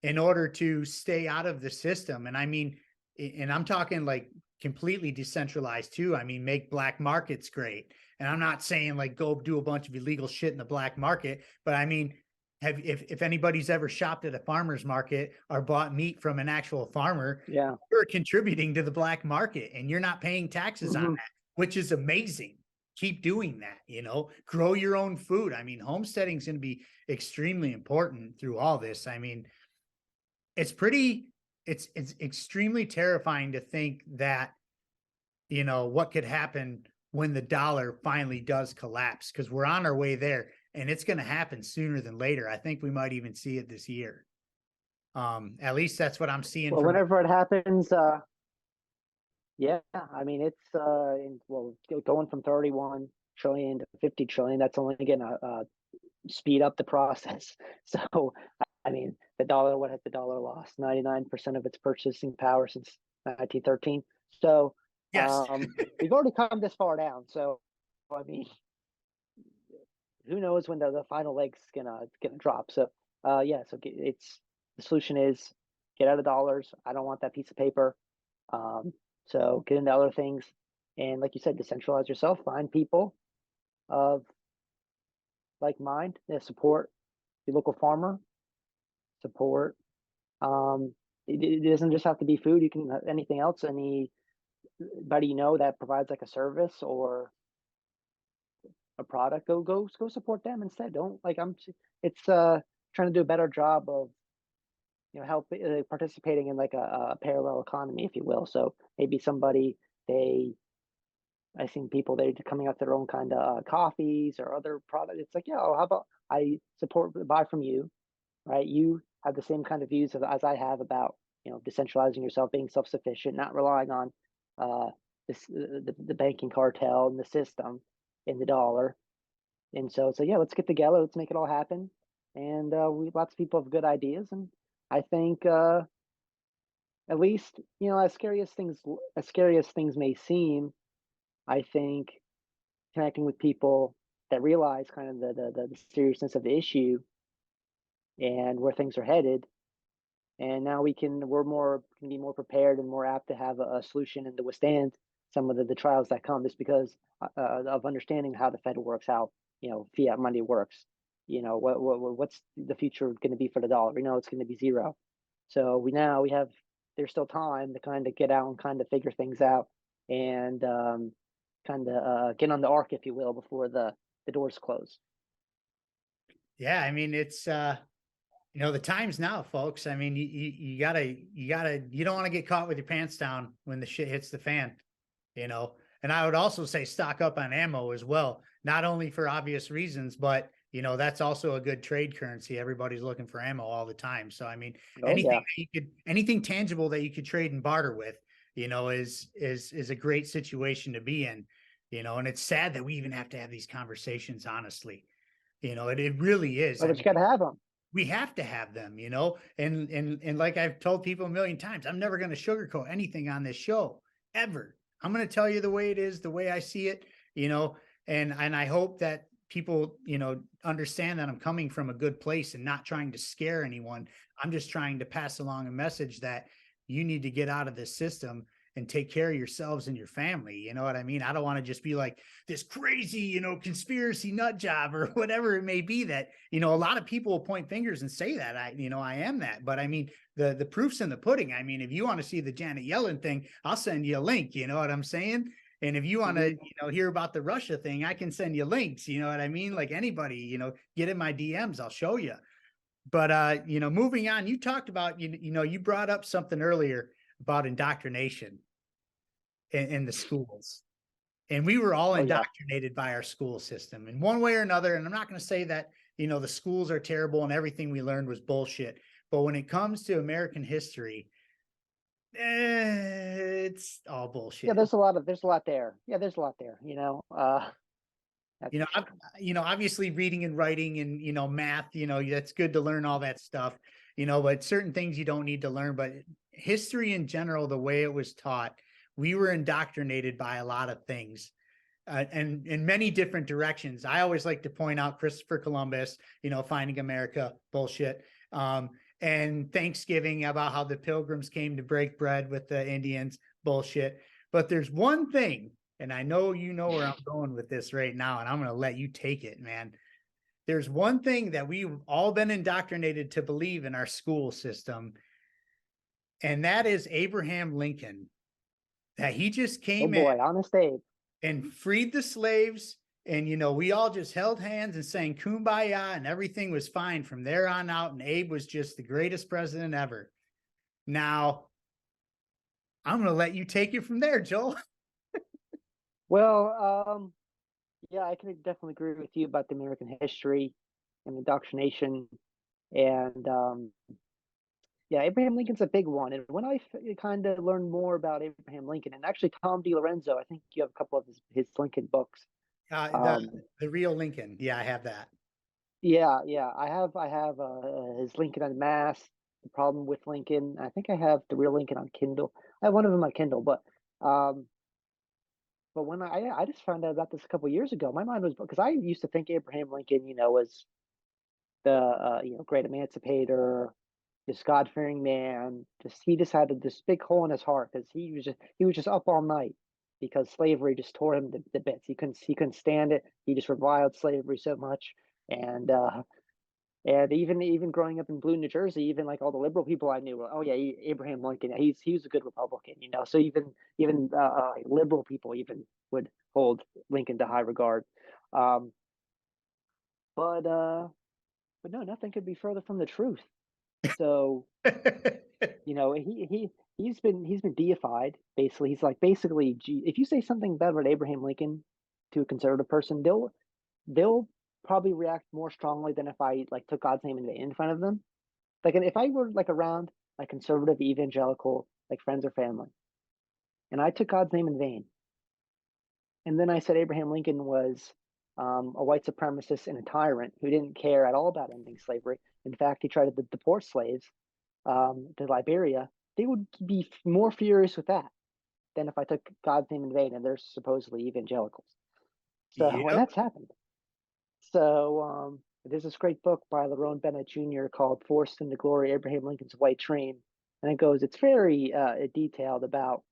in order to stay out of the system. And I mean, and I'm talking like completely decentralized too. I mean, make black markets great. And I'm not saying like go do a bunch of illegal shit in the black market, but I mean, if anybody's ever shopped at a farmer's market or bought meat from an actual farmer, Yeah, you're contributing to the black market and you're not paying taxes on that, which is amazing. Keep doing that, you know, grow your own food. I mean, homesteading is going to be extremely important through all this. I mean, it's extremely terrifying to think that, you know, what could happen when the dollar finally does collapse, because we're on our way there and it's going to happen sooner than later. I think we might even see it this year. At least that's what I'm seeing. Well, whenever it happens, yeah, I mean, it's going from 31 trillion to 50 trillion. That's only going to speed up the process. So, I mean, the dollar, what has the dollar lost? 99% of its purchasing power since 1913. So, yes, we've already come this far down. So, I mean, who knows when the final leg's gonna drop. So, yeah, so it's the solution is get out of dollars. I don't want that piece of paper. So get into other things, and like you said, decentralize yourself. Find people of like mind that support your local farmer. Support. It doesn't just have to be food. You can anything else. Anybody you know that provides like a service or a product. Go support them instead. Don't like It's trying to do a better job of help participating in like a parallel economy, if you will. So maybe somebody I seen people they're coming up their own kind of coffees or other products. It's like, yeah, how about I buy from you, right? You have the same kind of views as I have about decentralizing yourself, being self-sufficient, not relying on the banking cartel and the system in the dollar. And so yeah, let's get together, let's make it all happen. And we lots of people have good ideas, and I think at least as scary as things may seem, I think connecting with people that realize kind of the seriousness of the issue and where things are headed, and now we're can be more prepared and more apt to have a solution and to withstand some of the trials that come, just because of understanding how the Fed works, how fiat money works. What's the future going to be for the dollar? We know it's going to be zero. So there's still time to kind of get out and kind of figure things out and kind of get on the arc, if you will, before the doors close. Yeah, I mean, it's You know, the times now, folks. I mean, you don't want to get caught with your pants down when the shit hits the fan, you know. And I would also say stock up on ammo as well, not only for obvious reasons, but you know, that's also a good trade currency. Everybody's looking for ammo all the time. So I mean, Oh yeah. anything tangible that you could trade and barter with, you know, is a great situation to be in, you know. And it's sad that we even have to have these conversations, honestly. You know, it really is. Oh, I but you mean, got to have them. we have to have them, you know. And like I've told people a million times, I'm never going to sugarcoat anything on this show ever. I'm going to tell you the way it is, the way I see it, you know. And I hope that people, you know, understand that I'm coming from a good place and not trying to scare anyone. I'm just trying to pass along a message that you need to get out of this system and take care of yourselves and your family. You know what I mean? I don't want to just be like this crazy, you know, conspiracy nut job or whatever it may be that, you know, a lot of people will point fingers and say that I, you know, I am that, but I mean, the proof's in the pudding. I mean, if you want to see the Janet Yellen thing, I'll send you a link, you know what I'm saying? And if you want to, you know, hear about the Russia thing, I can send you links, you know what I mean? Like anybody, you know, get in my DMs, I'll show you. But you know, moving on, you talked about, you know, you brought up something earlier about indoctrination in the schools. And we were all Oh yeah. indoctrinated by our school system in one way or another. And I'm not going to say that, you know, the schools are terrible and everything we learned was bullshit. But when it comes to American history, it's all Yeah, bullshit. there's a lot there. Yeah, there's a lot there, that's You know, for sure. you know, obviously reading and writing and, you know, math, you know, that's good to learn all that stuff, you know, but certain things you don't need to learn. But history in general, the way it was taught, we were indoctrinated by a lot of things. And in many different directions. I always like to point out Christopher Columbus, you know, finding America, bullshit. And Thanksgiving, about how the pilgrims came to break bread with the Indians, bullshit. But there's one thing, and I know you know where I'm going with this right now, and I'm going to let you take it, man. There's one thing that we've all been indoctrinated to believe in our school system, and that is Abraham Lincoln, that he just Oh came in boy, honest Abe. and freed the slaves. And, you know, we all just held hands and sang kumbaya and everything was fine from there on out. And Abe was just the greatest president ever. Now, I'm going to let you take it from there, Joel. Well, yeah, I can definitely agree with you about the American history and indoctrination. And yeah, Abraham Lincoln's a big one. And when I kind of learned more about Abraham Lincoln, and actually Tom DiLorenzo, I think you have a couple of his Lincoln books. Uh, the, Um, the real Lincoln. Yeah, I have that. yeah, I have his Lincoln Unmasked, The Problem with Lincoln. I think I have the real Lincoln on Kindle. I have one of them on Kindle, um, but when I just found out about this a couple years ago, my mind was because I used to think Abraham Lincoln, was the great emancipator, this God fearing man. Just he just had this big hole in his heart because he was just up all night because slavery just tore him to bits. He couldn't stand it. He just reviled slavery so much, and even growing up in Blue, New Jersey, even like all the liberal people I knew were, oh yeah, Abraham Lincoln, he was a good Republican, So even liberal people even would hold Lincoln to high regard. Um, but uh, but no, nothing could be further from the truth. So he's been deified. Basically, he's like basically, if you say something bad about Abraham Lincoln to a conservative person, they'll probably react more strongly than if I like took God's name in front of them. Like, if I were like around like conservative evangelical like friends or family, and I took God's name in vain, and then I said Abraham Lincoln was a white supremacist and a tyrant who didn't care at all about ending slavery. In fact, he tried to deport slaves to Liberia. They would be more furious with that than if I took God's name in vain, and they're supposedly evangelicals. So, and Yep. that's happened. So there's this great book by Lerone Bennett Jr. called "Forced into Glory: Abraham Lincoln's White Dream," and it's very detailed about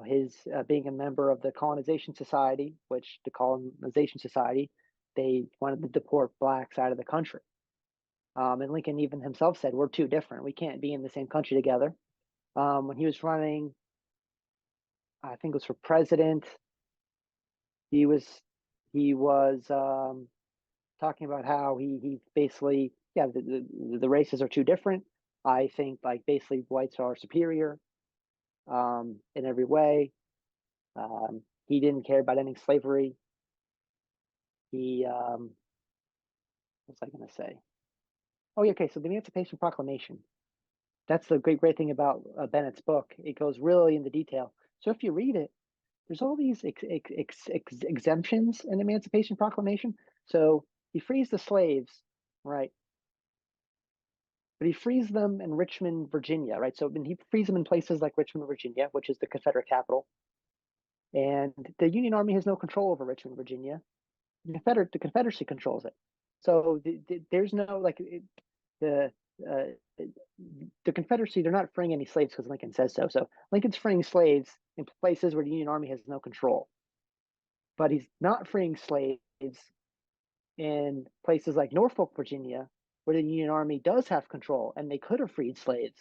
his being a member of the Colonization Society, which the Colonization Society they wanted to deport blacks out of the country. And Lincoln even himself said, "We're too different. We can't be in the same country together." When he was running, I think it was for president, he was talking about how he basically yeah, the races are too different. I think like basically whites are superior in every way. He didn't care about ending slavery. He what was I going to say? Oh, yeah, okay. So the Emancipation Proclamation. That's the great thing about Bennett's book. It goes really into detail. So if you read it, there's all these exemptions in the Emancipation Proclamation. So he frees the slaves, right? But he frees them in Richmond, Virginia, right? So he frees them in places like Richmond, Virginia, which is the Confederate capital. And the Union Army has no control over Richmond, Virginia. The Confederacy controls it. So there's no like the uh, the Confederacy. They're not freeing any slaves because Lincoln says so. So Lincoln's freeing slaves in places where the Union Army has no control, but he's not freeing slaves in places like Norfolk, Virginia, where the Union Army does have control and they could have freed slaves.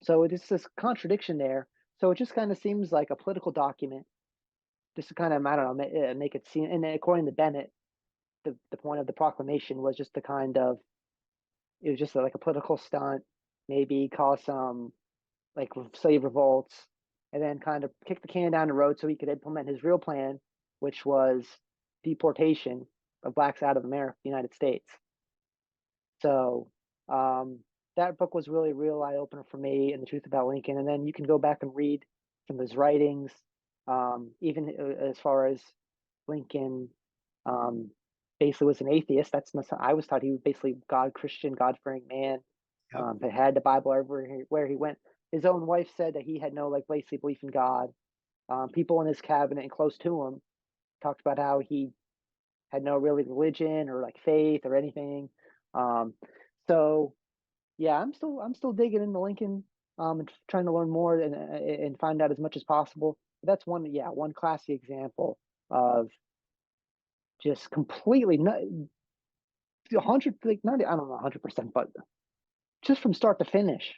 So it's this contradiction there. So it just kind of seems like a political document, just to kind of, I don't know, make it seem. And according to Bennett, the point of the proclamation was just to kind of, it was just like a political stunt, maybe cause some like slave revolts, and then kind of kick the can down the road so he could implement his real plan, which was deportation of blacks out of America, the United States. So that book was really a real eye opener for me, and the truth about Lincoln. And then you can go back and read some of his writings, even as far as Lincoln basically was an atheist. That's not, I was taught he was basically Christian, God fearing man. Yep. That had the Bible everywhere he went. His own wife said that he had no like basic belief in God. People in his cabinet and close to him talked about how he had no really religion or like faith or anything. Um, so yeah, I'm still digging into Lincoln, and trying to learn more and find out as much as possible. But that's one classy example of just completely not 100, like not, I don't know 100%, but just from start to finish,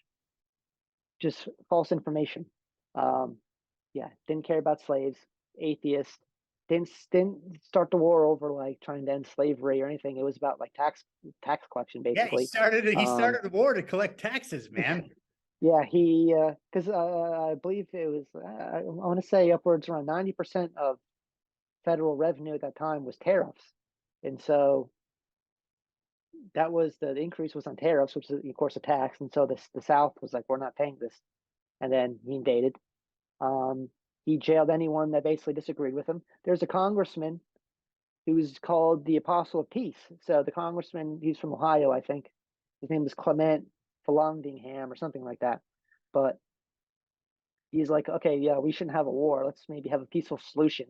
just false information. Um, yeah, didn't care about slaves, atheist, didn't start the war over like trying to end slavery or anything. It was about like tax collection Yeah, he basically. started he Um, started a war to collect taxes, man. yeah, he because I believe it was I want to say upwards around 90% of federal revenue at that time was tariffs, and so that was the increase was on tariffs, which is of course a tax, and so the South was like, we're not paying this, and then he invaded. Um, he jailed anyone that basically disagreed with him. There's a congressman who's called the Apostle of Peace. So the congressman, he's from Ohio, I think. His name was Clement Vallandigham or something like that. But he's like, okay, yeah, we shouldn't have a war. Let's maybe have a peaceful solution.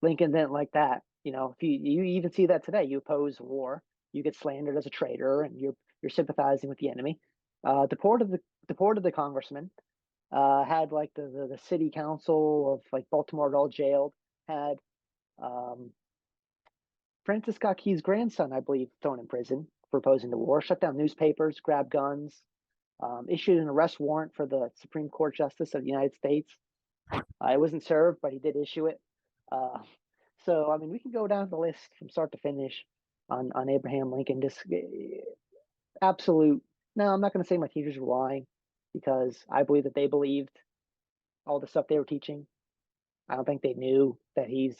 Lincoln didn't like that. You know, if you even see that today, you oppose war, you get slandered as a traitor, and you're sympathizing with the enemy. Deported the congressman. Had like the city council of like Baltimore all jailed. Had um, Francis Scott Key's grandson, I believe, thrown in prison for opposing the war. Shut down newspapers, grabbed guns, issued an arrest warrant for the Supreme Court Justice of the United States. It wasn't served, but he did issue it. Uh, so, I mean, we can go down the list from start to finish on Abraham Lincoln. Just absolute. No, I'm not going to say my teachers were lying because I believe that they believed all the stuff they were teaching. I don't think they knew that he's,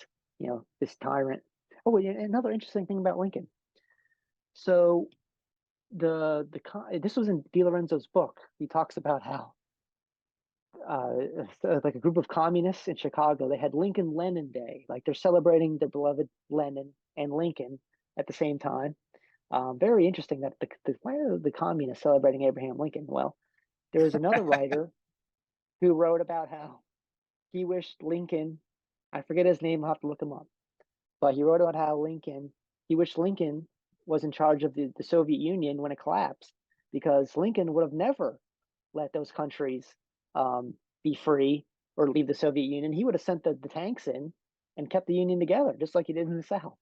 this tyrant. Oh, another interesting thing about Lincoln. So this was in DiLorenzo's book. He talks about how uh, like a group of communists in Chicago, they had Lincoln Lenin Day. Like they're celebrating their beloved Lenin and Lincoln at the same time. Very interesting that why are the communists celebrating Abraham Lincoln? Well, there was another writer who wrote about how he wished Lincoln, I forget his name, I'll have to look him up, but he wrote about how he wished Lincoln was in charge of the Soviet Union when it collapsed because Lincoln would have never let those countries um, be free or leave the Soviet Union. He would have sent the tanks in and kept the Union together, just like he did in the South.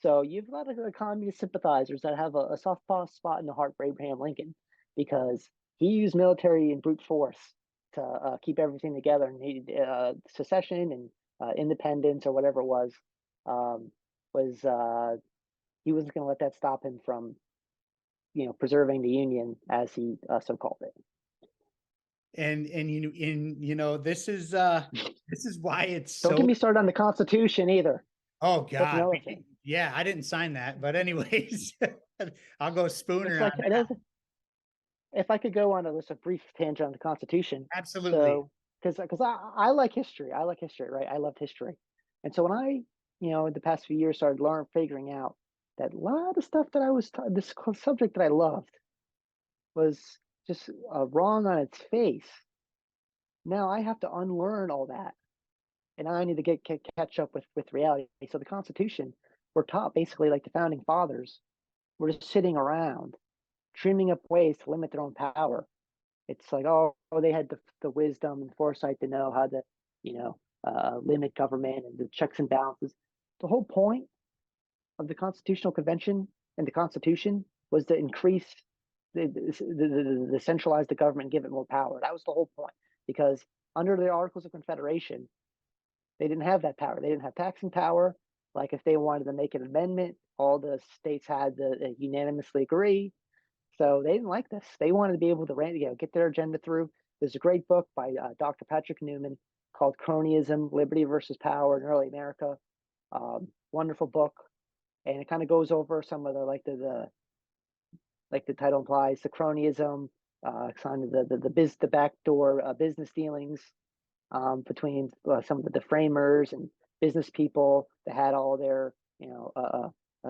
So you've got a lot of communist sympathizers that have a soft spot in the heart for Abraham Lincoln because he used military and brute force to keep everything together. And secession and independence or whatever it um, was he wasn't going to let that stop him from preserving the Union, as he so called it. And this is why it's Don't get so. me started on the Constitution either. Oh That's God, another thing. yeah, I didn't sign that, but anyways, I'll go It's Spooner on like that. if I could go on just a brief tangent on the Constitution. Absolutely. So, because I like history, right? I loved history, and so when I, in the past few years started figuring out that a lot of stuff that I was this subject that I loved was just wrong on its face. Now I have to unlearn all that, and I need to catch up with reality. So the Constitution, we're taught basically like the founding fathers. We're just sitting around, dreaming up ways to limit their own power. It's like, oh, they had the wisdom and foresight to know how to, limit government and the checks and balances. The whole point of the Constitutional Convention and the Constitution was to increase the centralize the government and give it more power. That was the whole point. Because under the Articles of Confederation, they didn't have that power. They didn't have taxing power. Like if they wanted to make an amendment, all the states had to unanimously agree. So they didn't like this. They wanted to be able to get their agenda through. There's a great book by Dr. Patrick Newman called Cronyism, Liberty versus Power in Early America. Wonderful book. And it kind of goes over some of like the title implies, the cronyism, kind of the backdoor business dealings between some of the framers and business people that had all their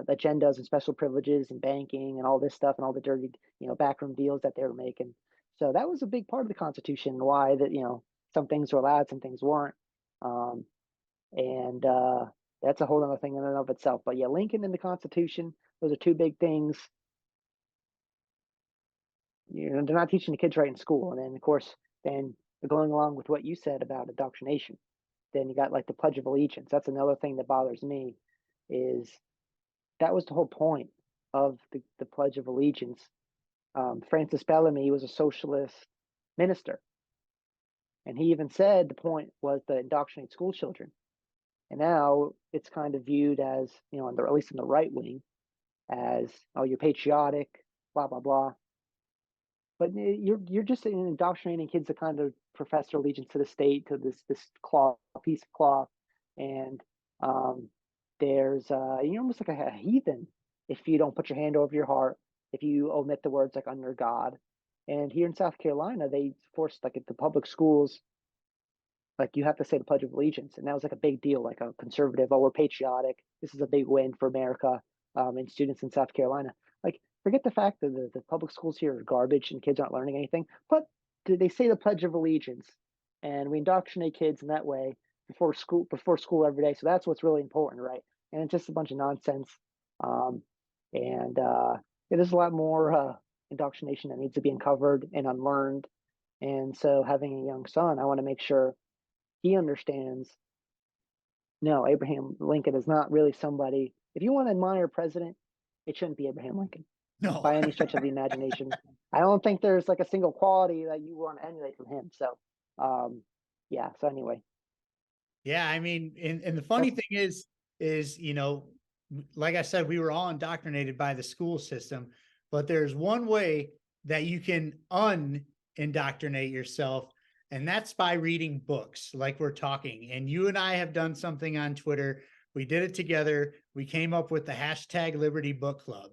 agendas and special privileges and banking and all this stuff and all the dirty backroom deals that they were making. So that was a big part of the Constitution, why that some things were allowed, some things weren't, and that's a whole other thing in and of itself. But yeah, Lincoln and the Constitution, those are two big things. They're not teaching the kids right in school, and then of course, then going along with what you said about indoctrination, then you got like the Pledge of Allegiance. That's another thing that bothers me, is that was the whole point of the Pledge of Allegiance. Francis Bellamy was a socialist minister, and he even said the point was to indoctrinate school children. And now it's kind of viewed as, at least in the right wing, as, oh, you're patriotic, blah blah blah. But you're just indoctrinating kids to kind of profess their allegiance to the state, to this piece of cloth, and there's you're almost like a heathen if you don't put your hand over your heart, if you omit the words like under God. And here in South Carolina, they forced like at the public schools, like you have to say the Pledge of Allegiance, and that was like a big deal, like a conservative, oh, we're patriotic. This is a big win for America, and students in South Carolina. Like, forget the fact that the public schools here are garbage and kids aren't learning anything, but they say the Pledge of Allegiance, and we indoctrinate kids in that way before school every day. So that's what's really important, right? And it's just a bunch of nonsense. And there's a lot more indoctrination that needs to be uncovered and unlearned. And so having a young son, I want to make sure he understands, no, Abraham Lincoln is not really somebody. If you want to admire a president, it shouldn't be Abraham Lincoln No. by any stretch of the imagination. I don't think there's like a single quality that you want to emulate from him. So, yeah. So anyway. Yeah, I mean, and the funny thing is, like I said, we were all indoctrinated by the school system, but there's one way that you can indoctrinate yourself, and that's by reading books like we're talking. And you and I have done something on Twitter. We did it together. We came up with the hashtag Liberty Book Club,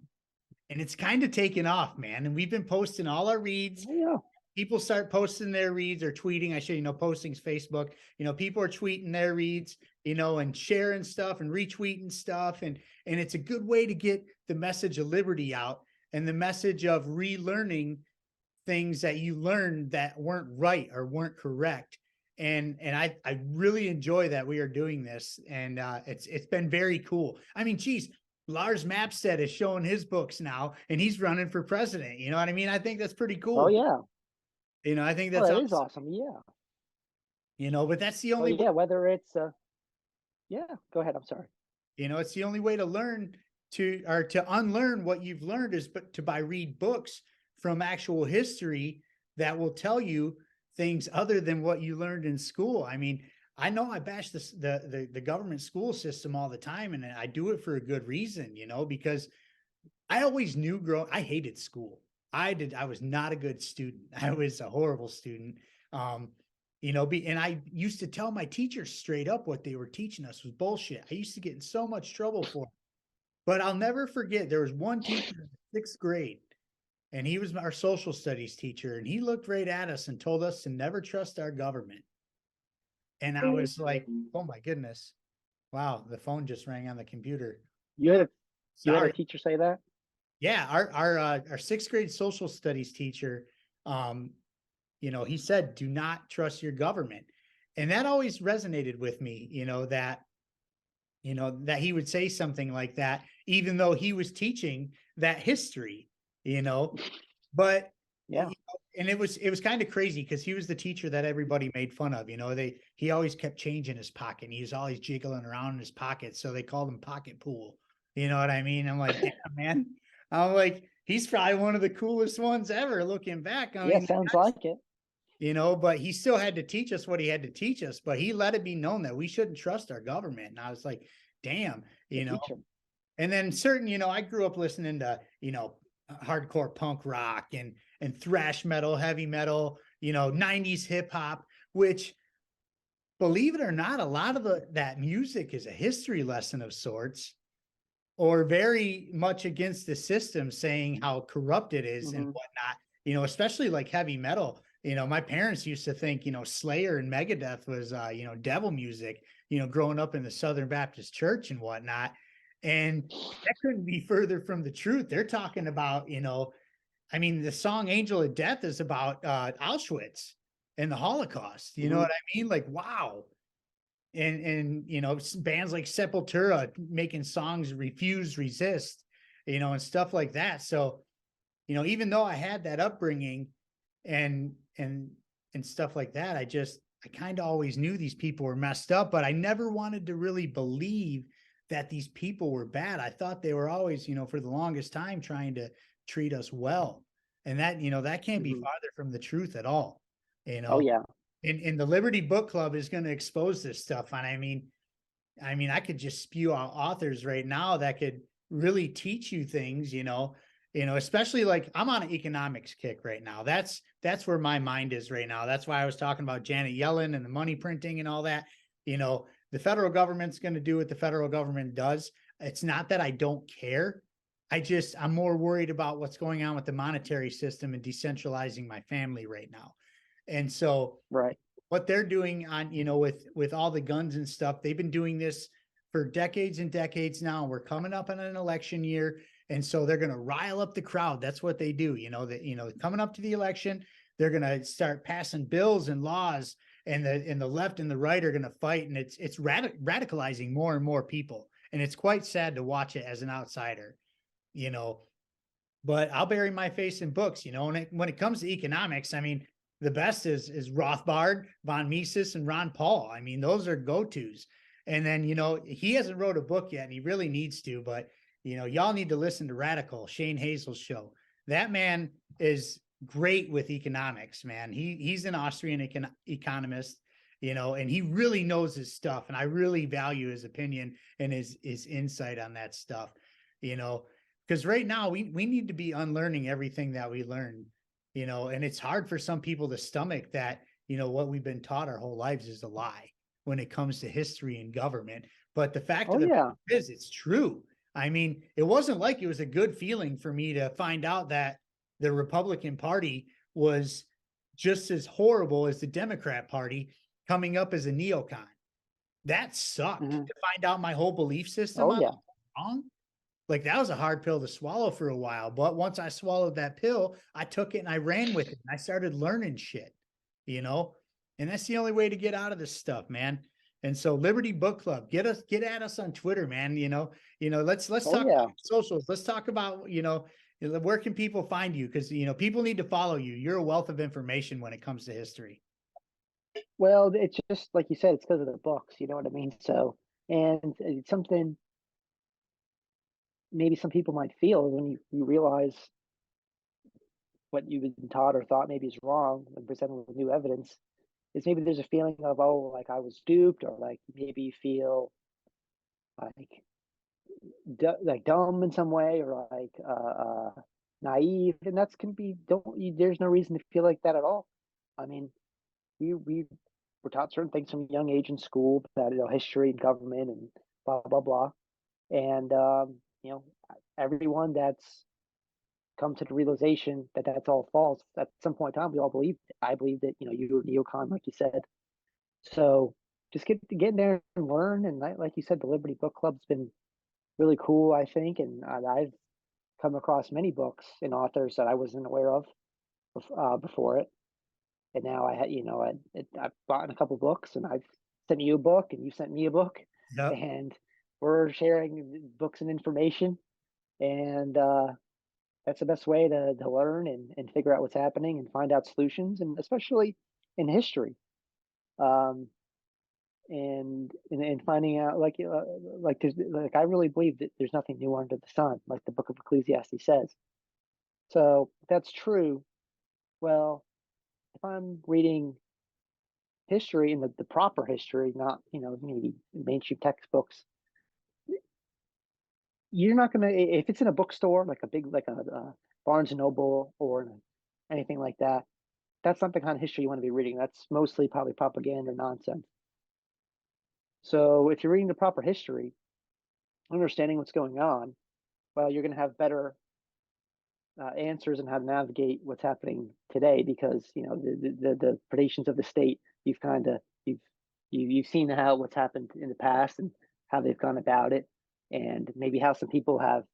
and it's kind of taken off, man. And we've been posting all our reads. Yeah. People start posting their reads or tweeting. I should, posting's Facebook, people are tweeting their reads, and sharing stuff and retweeting stuff. And it's a good way to get the message of liberty out and the message of relearning things that you learned that weren't right or weren't correct. And I really enjoy that we are doing this. And it's been very cool. I mean, geez, Lars Mapstead is showing his books now and he's running for president. You know what I mean? I think that's pretty cool. Oh yeah. I think that's that is awesome. Yeah. But that's the only way. Whether it's yeah, go ahead. I'm sorry. It's the only way to learn to unlearn what you've learned is by read books from actual history that will tell you things other than what you learned in school. I mean, I know I bash the government school system all the time, and I do it for a good reason, because I always knew I hated school. I was not a good student. I was a horrible student. Um, and I used to tell my teachers straight up what they were teaching us was bullshit. I used to get in so much trouble for it. But I'll never forget there was one teacher in the 6th grade, and he was our social studies teacher, and he looked right at us and told us to never trust our government. And I was like, oh my goodness. Wow, the phone just rang on the computer. You had a you had a Sorry. teacher say that? Yeah, our 6th grade social studies teacher, um, he said, "Do not trust your government," and that always resonated with me. That he would say something like that, even though he was teaching that history. You know, but Yeah. and it was kind of crazy because he was the teacher that everybody made fun of. He always kept change in his pocket. And he was always jiggling around in his pocket, so they called him Pocket Pool. You know what I mean? I'm like, damn, man. I'm like, he's probably one of the coolest ones ever. Looking back, I Yeah, mean, sounds like it. but he still had to teach us what he had to teach us. But he let it be known that we shouldn't trust our government. And I was like, damn, The teacher. and then I grew up listening to, hardcore punk rock and thrash metal, heavy metal, 90s hip hop, which, believe it or not, a lot of that music is a history lesson of sorts, or very much against the system, saying how corrupt it is and Hmm. whatnot, especially like heavy metal. My parents used to think, Slayer and Megadeth was, devil music, growing up in the Southern Baptist Church and whatnot. And that couldn't be further from the truth. They're talking about, the song Angel of Death is about Auschwitz and the Holocaust. You know Hmm. what I mean? Like, wow. And bands like Sepultura making songs Refuse, Resist, and stuff like that. So, even though I had that upbringing and and and stuff like that, I kind of always knew these people were messed up, but I never wanted to really believe that these people were bad. I thought they were always, for the longest time, trying to treat us well. And that can't be Hmm. farther from the truth at all. You Oh know, yeah. and the Liberty Book Club is going to expose this stuff. And I could just spew out authors right now that could really teach you things, especially like I'm on an economics kick right now. That's where my mind is right now. That's why I was talking about Janet Yellen and the money printing and all that. The federal government's going to do what the federal government does. It's not that I don't care. I'm more worried about what's going on with the monetary system and decentralizing my family right now. And so Right. what they're doing on, with all the guns and stuff, they've been doing this for decades and decades now. We're coming up on an election year, and so they're going to rile up the crowd. That's what they do. Coming up to the election, they're going to start passing bills and laws, and the left and the right are going to fight, and it's radicalizing more and more people, and it's quite sad to watch it as an outsider. you know but I'll bury my face in books, when it comes to economics. The best is Rothbard, von Mises, and Ron Paul. Those are go-tos. And then, he hasn't wrote a book yet, and he really needs to, but y'all need to listen to Radical, Shane Hazel's show. That man is great with economics, man. He's an Austrian economist, and he really knows his stuff. And I really value his opinion and his insight on that stuff, you know because right now we need to be unlearning everything that we learned, and it's hard for some people to stomach that, what we've been taught our whole lives is a lie when it comes to history and government. But the fact Oh of the yeah. matter is, it's true. It wasn't like it was a good feeling for me to find out that the Republican Party was just as horrible as the Democrat Party, coming up as a neocon. That sucked, Hmm. to find out my whole belief system Oh on yeah. wrong. Like, that was a hard pill to swallow for a while, but once I swallowed that pill, I took it and I ran with it. And I started learning shit, you know, and that's the only way to get out of this stuff, man. And so, Liberty Book Club, get at us on Twitter, man. Let's Oh talk yeah. about socials. Let's talk about, where can people find you? Because people need to follow you. You're a wealth of information when it comes to history. Well, it's just like you said, it's because of the books, you know what I mean? So, and it's something maybe some people might feel when you realize what you've been taught or thought maybe is wrong when presented with new evidence, is maybe there's a feeling of, oh, like I was duped, or like maybe you feel like like dumb in some way, or like naive, and that's can be don't you, there's no reason to feel like that at all. I mean, we were taught certain things from a young age in school, that history and government and blah blah blah, and everyone that's come to the realization that that's all false at some point in time. We all believed it. I believed it. You were neocon, like you said. So just get in there and learn. And like you said, the Liberty Book Club's been really cool, I think. And I've come across many books and authors that I wasn't aware of before it. And now I've bought a couple books, and I've sent you a book, and you sent me a book, Yep. and we're sharing books and information. And that's the best way to learn and figure out what's happening and find out solutions, and especially in history. Um, and finding out like I really believe that there's nothing new under the sun, like the book of Ecclesiastes says. So if that's true, well, if I'm reading history and the proper history, not maybe mainstream textbooks, you're not gonna, if it's in a bookstore like a big like a Barnes and Noble or anything like that. That's not the kind of history you want to be reading. That's mostly probably propaganda or nonsense. So if you're reading the proper history, understanding what's going on, well, you're going to have better answers on how to navigate what's happening today, because the predations of the state, you've kind of you've seen how what's happened in the past and how they've gone about it, and maybe how some people have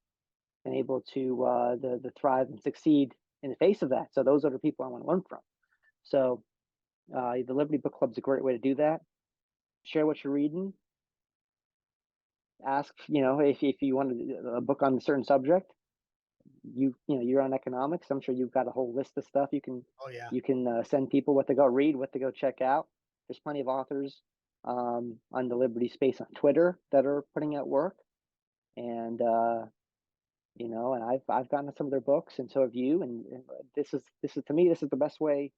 been able to the thrive and succeed in the face of that. So those are the people I want to learn from. So the Liberty Book Club is a great way to do that. Share what you're reading. Ask, if you want a book on a certain subject. You're on economics. I'm sure you've got a whole list of stuff Oh yeah. you can send people what to go read, what to go check out. There's plenty of authors on the Liberty space on Twitter that are putting out work, and and I've gotten some of their books, and so have you. And this is to me, this is the best way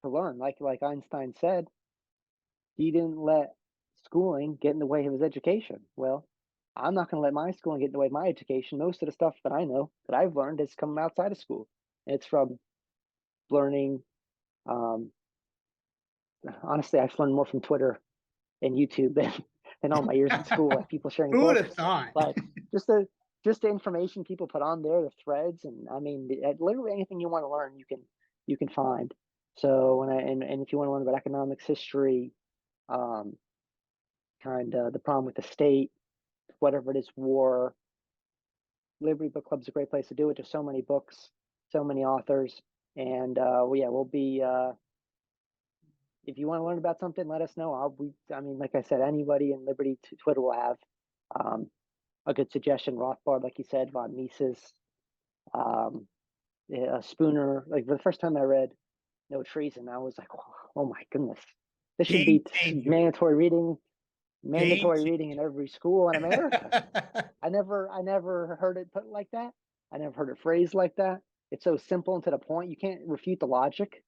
to learn. Like Einstein said, he didn't let schooling get in the way of his education. Well, I'm not going to let my schooling get in the way of my education. Most of the stuff that I know that I've learned has come outside of school. It's from learning. Um, Honestly, I've learned more from Twitter and YouTube than all my years in school. Like people sharing Who would books, have thought? like just the just the information people put on there, the threads, and I mean, literally anything you want to learn, you can find. So and if you want to learn about economics, history, um, kind of the problem with the state, whatever it is, war. Liberty Book Club's a great place to do it. There's so many books, so many authors, and we'll be. If you want to learn about something, let us know. I mean, like I said, anybody in Liberty Twitter will have um, a good suggestion. Rothbard, like you said, von Mises, um, Spooner. Like the first time I read No Treason, I was like, oh my goodness, this should Game be changer. mandatory reading. Game Mandatory reading in every school in America. changer. I never heard it put like that. I never heard it phrased like that. It's so simple and to the point. You can't refute the logic,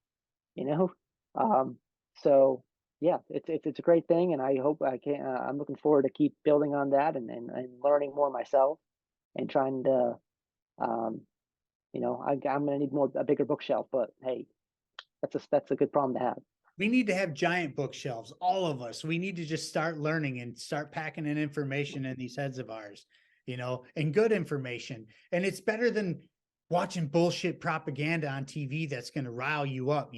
you know. Um, so yeah, it's a great thing, and I hope I can. I'm looking forward to keep building on that and learning more myself and trying to. Um, I'm gonna need a bigger bookshelf, but hey, that's a good problem to have. We need to have giant bookshelves, all of us. We need to just start learning and start packing in information in these heads of ours, and good information. And it's better than watching bullshit propaganda on TV that's going to rile you up.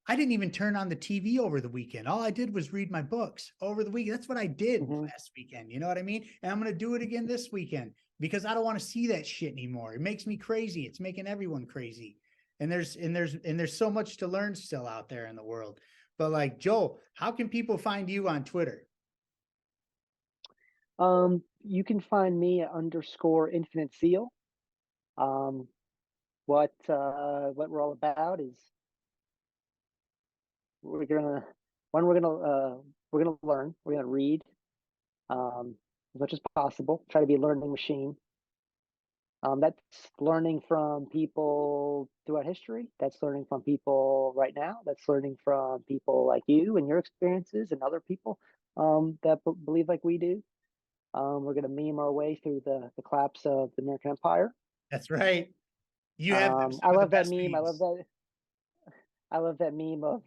I didn't even turn on the TV over the weekend. All I did was read my books over the weekend. That's what I did Hmm. last weekend. You know what I mean? And I'm going to do it again this weekend because I don't want to see that shit anymore. It makes me crazy. It's making everyone crazy. And there's so much to learn still out there in the world. But like Joe, how can people find you on Twitter? You can find me at _ Infinite Zeal. Um, what we're all about is we're gonna when we're gonna learn, we're gonna read as much as possible. Try to be a learning machine. That's learning from people throughout history. That's learning from people right now. That's learning from people like you and your experiences and other people that believe like we do. We're going to meme our way through the collapse of the American Empire. That's right. You have I some of the love that best meme. memes. I love that meme of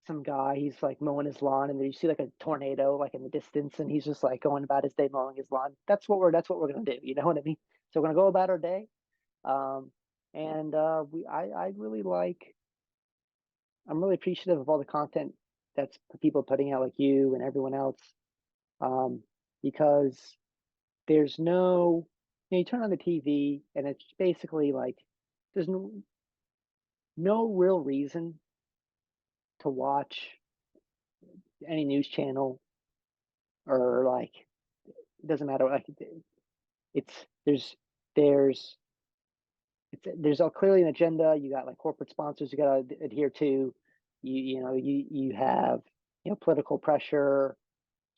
some guy. He's like mowing his lawn, and then you see like a tornado like in the distance, and he's just like going about his day mowing his lawn. That's what we're gonna do. You know what I mean? So we're gonna go about our day. Um, and I really like. I'm really appreciative of all the content that's people putting out, like you and everyone else, um, because there's no. You turn on the TV, and it's basically like there's no real reason to watch any news channel, or like it doesn't matter, like it's there's there's all clearly an agenda. You got like corporate sponsors you got to adhere to. You have political pressure.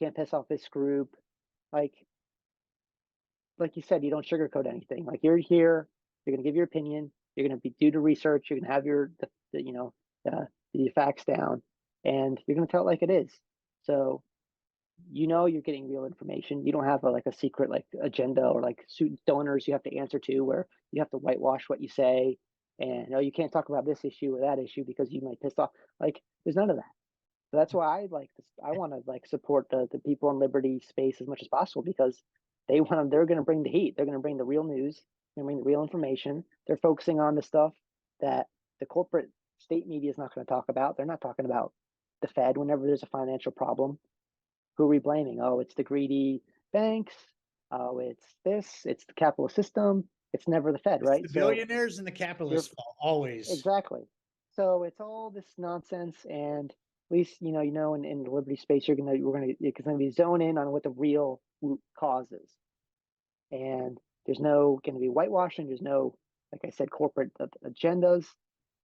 Can't piss off this group. like like you said, you don't sugarcoat anything. Like you're here, you're going to give your opinion, you're going to be do the research, you're going to have the facts down, and you're going to tell it like it is. So you're getting real information. You don't have like a secret like agenda, or like donors you have to answer to, where you have to whitewash what you say, and you can't talk about this issue or that issue because you might piss off. Like there's none of that. So that's why I like this. I want to like support the people in Liberty space as much as possible, because they're going to bring the heat. They're going to bring the real news. They're going to bring the real information. They're focusing on the stuff that the corporate state media is not going to talk about. They're not talking about the Fed whenever there's a financial problem. Who are we blaming? Oh, it's the greedy banks. Oh, it's this. It's the capitalist system. It's never the Fed, It's right? the So billionaires and the you're capitalists' fault, always. exactly. So it's all this nonsense, and at least in the Liberty space, it's gonna be zone in on what the real root cause is, and there's no going to be whitewashing. There's no, like I said, corporate agendas.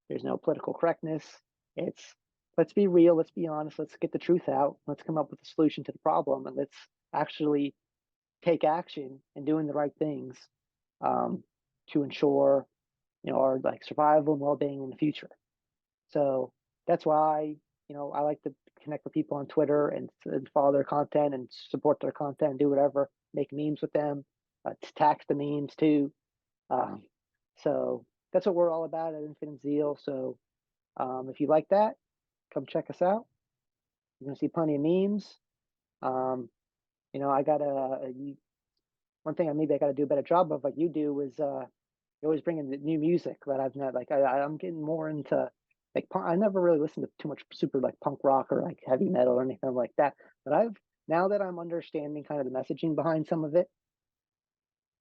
There's no political correctness. It's let's be real. Let's be honest. Let's get the truth out. Let's come up with a solution to the problem, and let's actually take action and doing the right things, um, to ensure our like survival and well-being in the future. So that's why I like to connect with people on Twitter, and follow their content and support their content and do whatever, make memes with them, tax the memes too. Um, so that's what we're all about at Infinite Zeal. So if you like that, come check us out. You're gonna see plenty of memes. Um, I got one thing I got to do a better job of, like you do, is you're always bringing the new music that I've not like. I'm getting more into like punk. I never really listened to too much super like punk rock or like heavy metal or anything like that. But now that I'm understanding kind of the messaging behind some of it,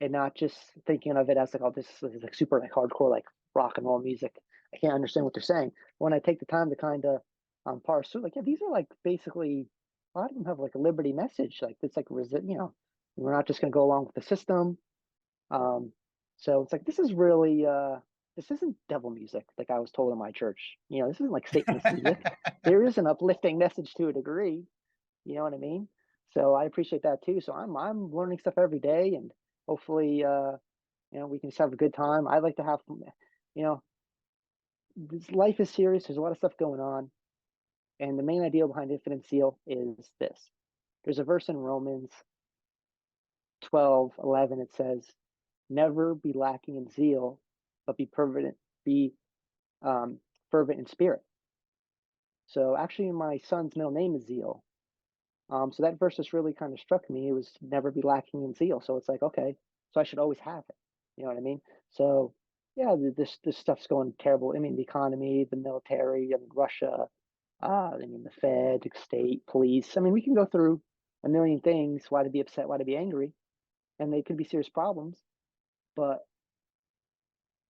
and not just thinking of it as like, oh, this is like super like hardcore like rock and roll music. I can't understand what they're saying. When I take the time to kind of parse through, like, yeah, these are like basically a lot of them have like a liberty message. Like it's like we're not just going to go along with the system. Um, so it's like this is really this isn't devil music like I was told in my church. This isn't like Satanist music. There is an uplifting message to a degree. You know what I mean? So I appreciate that too. So I'm learning stuff every day, and hopefully we can just have a good time. I like to have you know this life is serious. There's a lot of stuff going on, and the main idea behind Infinite Zeal is this. There's a verse in Romans 12:11. It says, "Never be lacking in zeal, but be fervent in spirit." So actually, my son's middle name is Zeal. So that verse just really kind of struck me. It was never be lacking in zeal. So it's like, okay, so I should always have it. You know what I mean? So yeah, this stuff's going terrible. I mean, the economy, the military, I mean, Russia, I mean, the Fed, the state, police. I mean, we can go through a million things. Why to be upset? Why to be angry? And they could be serious problems. But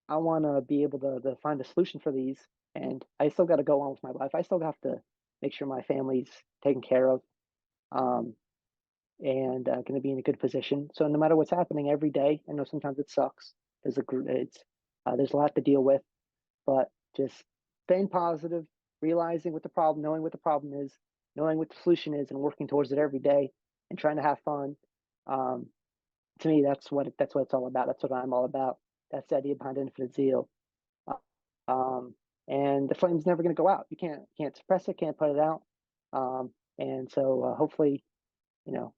I want to be able to find a solution for these. And I still got to go on with my life. I still have to make sure my family's taken care of. Um, and going to be in a good position. So no matter what's happening every day, I know sometimes it sucks. There's a lot to deal with, but just staying positive, realizing what the problem, knowing what the problem is, knowing what the solution is, and working towards it every day, and trying to have fun. Um, to me, that's what it's all about. That's what I'm all about. That's the idea behind Infinite Zeal. Um, and the flame's never going to go out. You can't suppress it, can't put it out. And so hopefully, you know,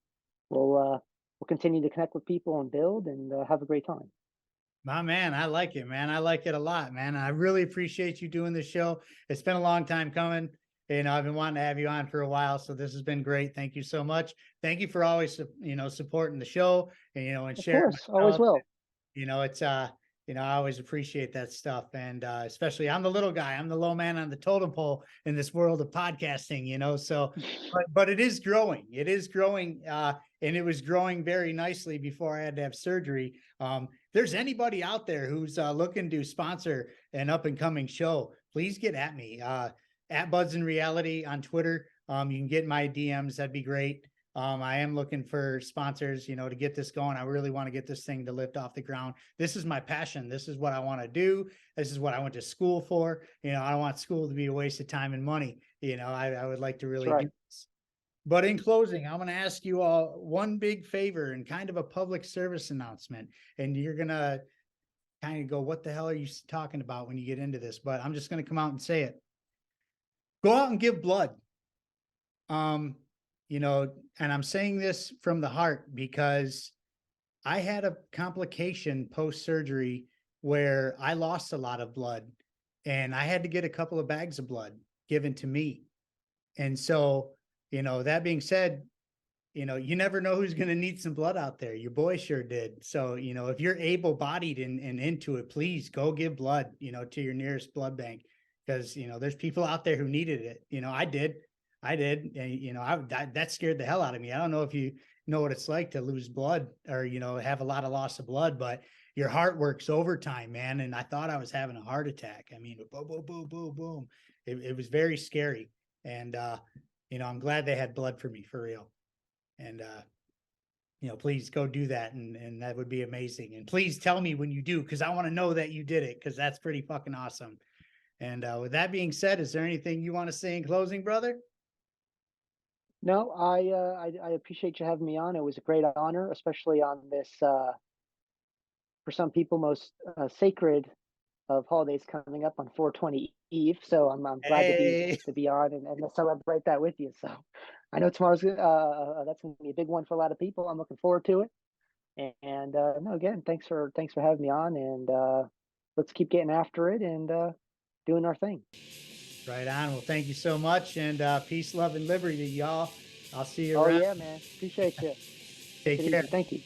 we'll continue to connect with people and build and have a great time. My man, I like it, man. I like it a lot, man. I really appreciate you doing this show. It's been a long time coming. You know, I've been wanting to have you on for a while, so this has been great. Thank you so much. Thank you for always, supporting the show and, and Of sharing course, my always stuff. will. It's I always appreciate that stuff. And especially I'm the little guy, I'm the low man on the totem pole in this world of podcasting, so but it is growing. It is growing, and it was growing very nicely before I had to have surgery. There's anybody out there who's looking to sponsor an up and coming show, please get at me, at BudsNReality on Twitter. You can get my DMs, that'd be great. I am looking for sponsors, to get this going. I really want to get this thing to lift off the ground. This is my passion. This is what I want to do. This is what I went to school for. I don't want school to be a waste of time and money. I would like to really do this. But in closing, I'm going to ask you all one big favor and kind of a public service announcement. And you're going to kind of go, what the hell are you talking about when you get into this? But I'm just going to come out and say it. Go out and give blood. And I'm saying this from the heart because I had a complication post-surgery where I lost a lot of blood and I had to get a couple of bags of blood given to me. And so, that being said, you never know who's going to need some blood out there. Your boy sure did. So, if you're able-bodied and into it, please go give blood, to your nearest blood bank because, there's people out there who needed it. I did. And, that scared the hell out of me. I don't know if you know what it's like to lose blood or, have a lot of loss of blood, but your heart works overtime, man. And I thought I was having a heart attack. I mean, boom, boom, boom, boom, boom. It was very scary. And, I'm glad they had blood for me for real. And, please go do that. And that would be amazing. And please tell me when you do, because I want to know that you did it, because that's pretty fucking awesome. And with that being said, is there anything you want to say in closing, brother? No, I appreciate you having me on. It was a great honor, especially on this, for some people, most sacred of holidays coming up on 420 Eve. So I'm glad to be on and to celebrate that with you. So I know tomorrow's that's going to be a big one for a lot of people. I'm looking forward to it. And no, again, thanks for having me on. And let's keep getting after it and doing our thing. Right on. Well, thank you so much. And peace, love, and liberty to y'all. I'll see you Oh, around. yeah, man. Appreciate you. Take care. Thank you.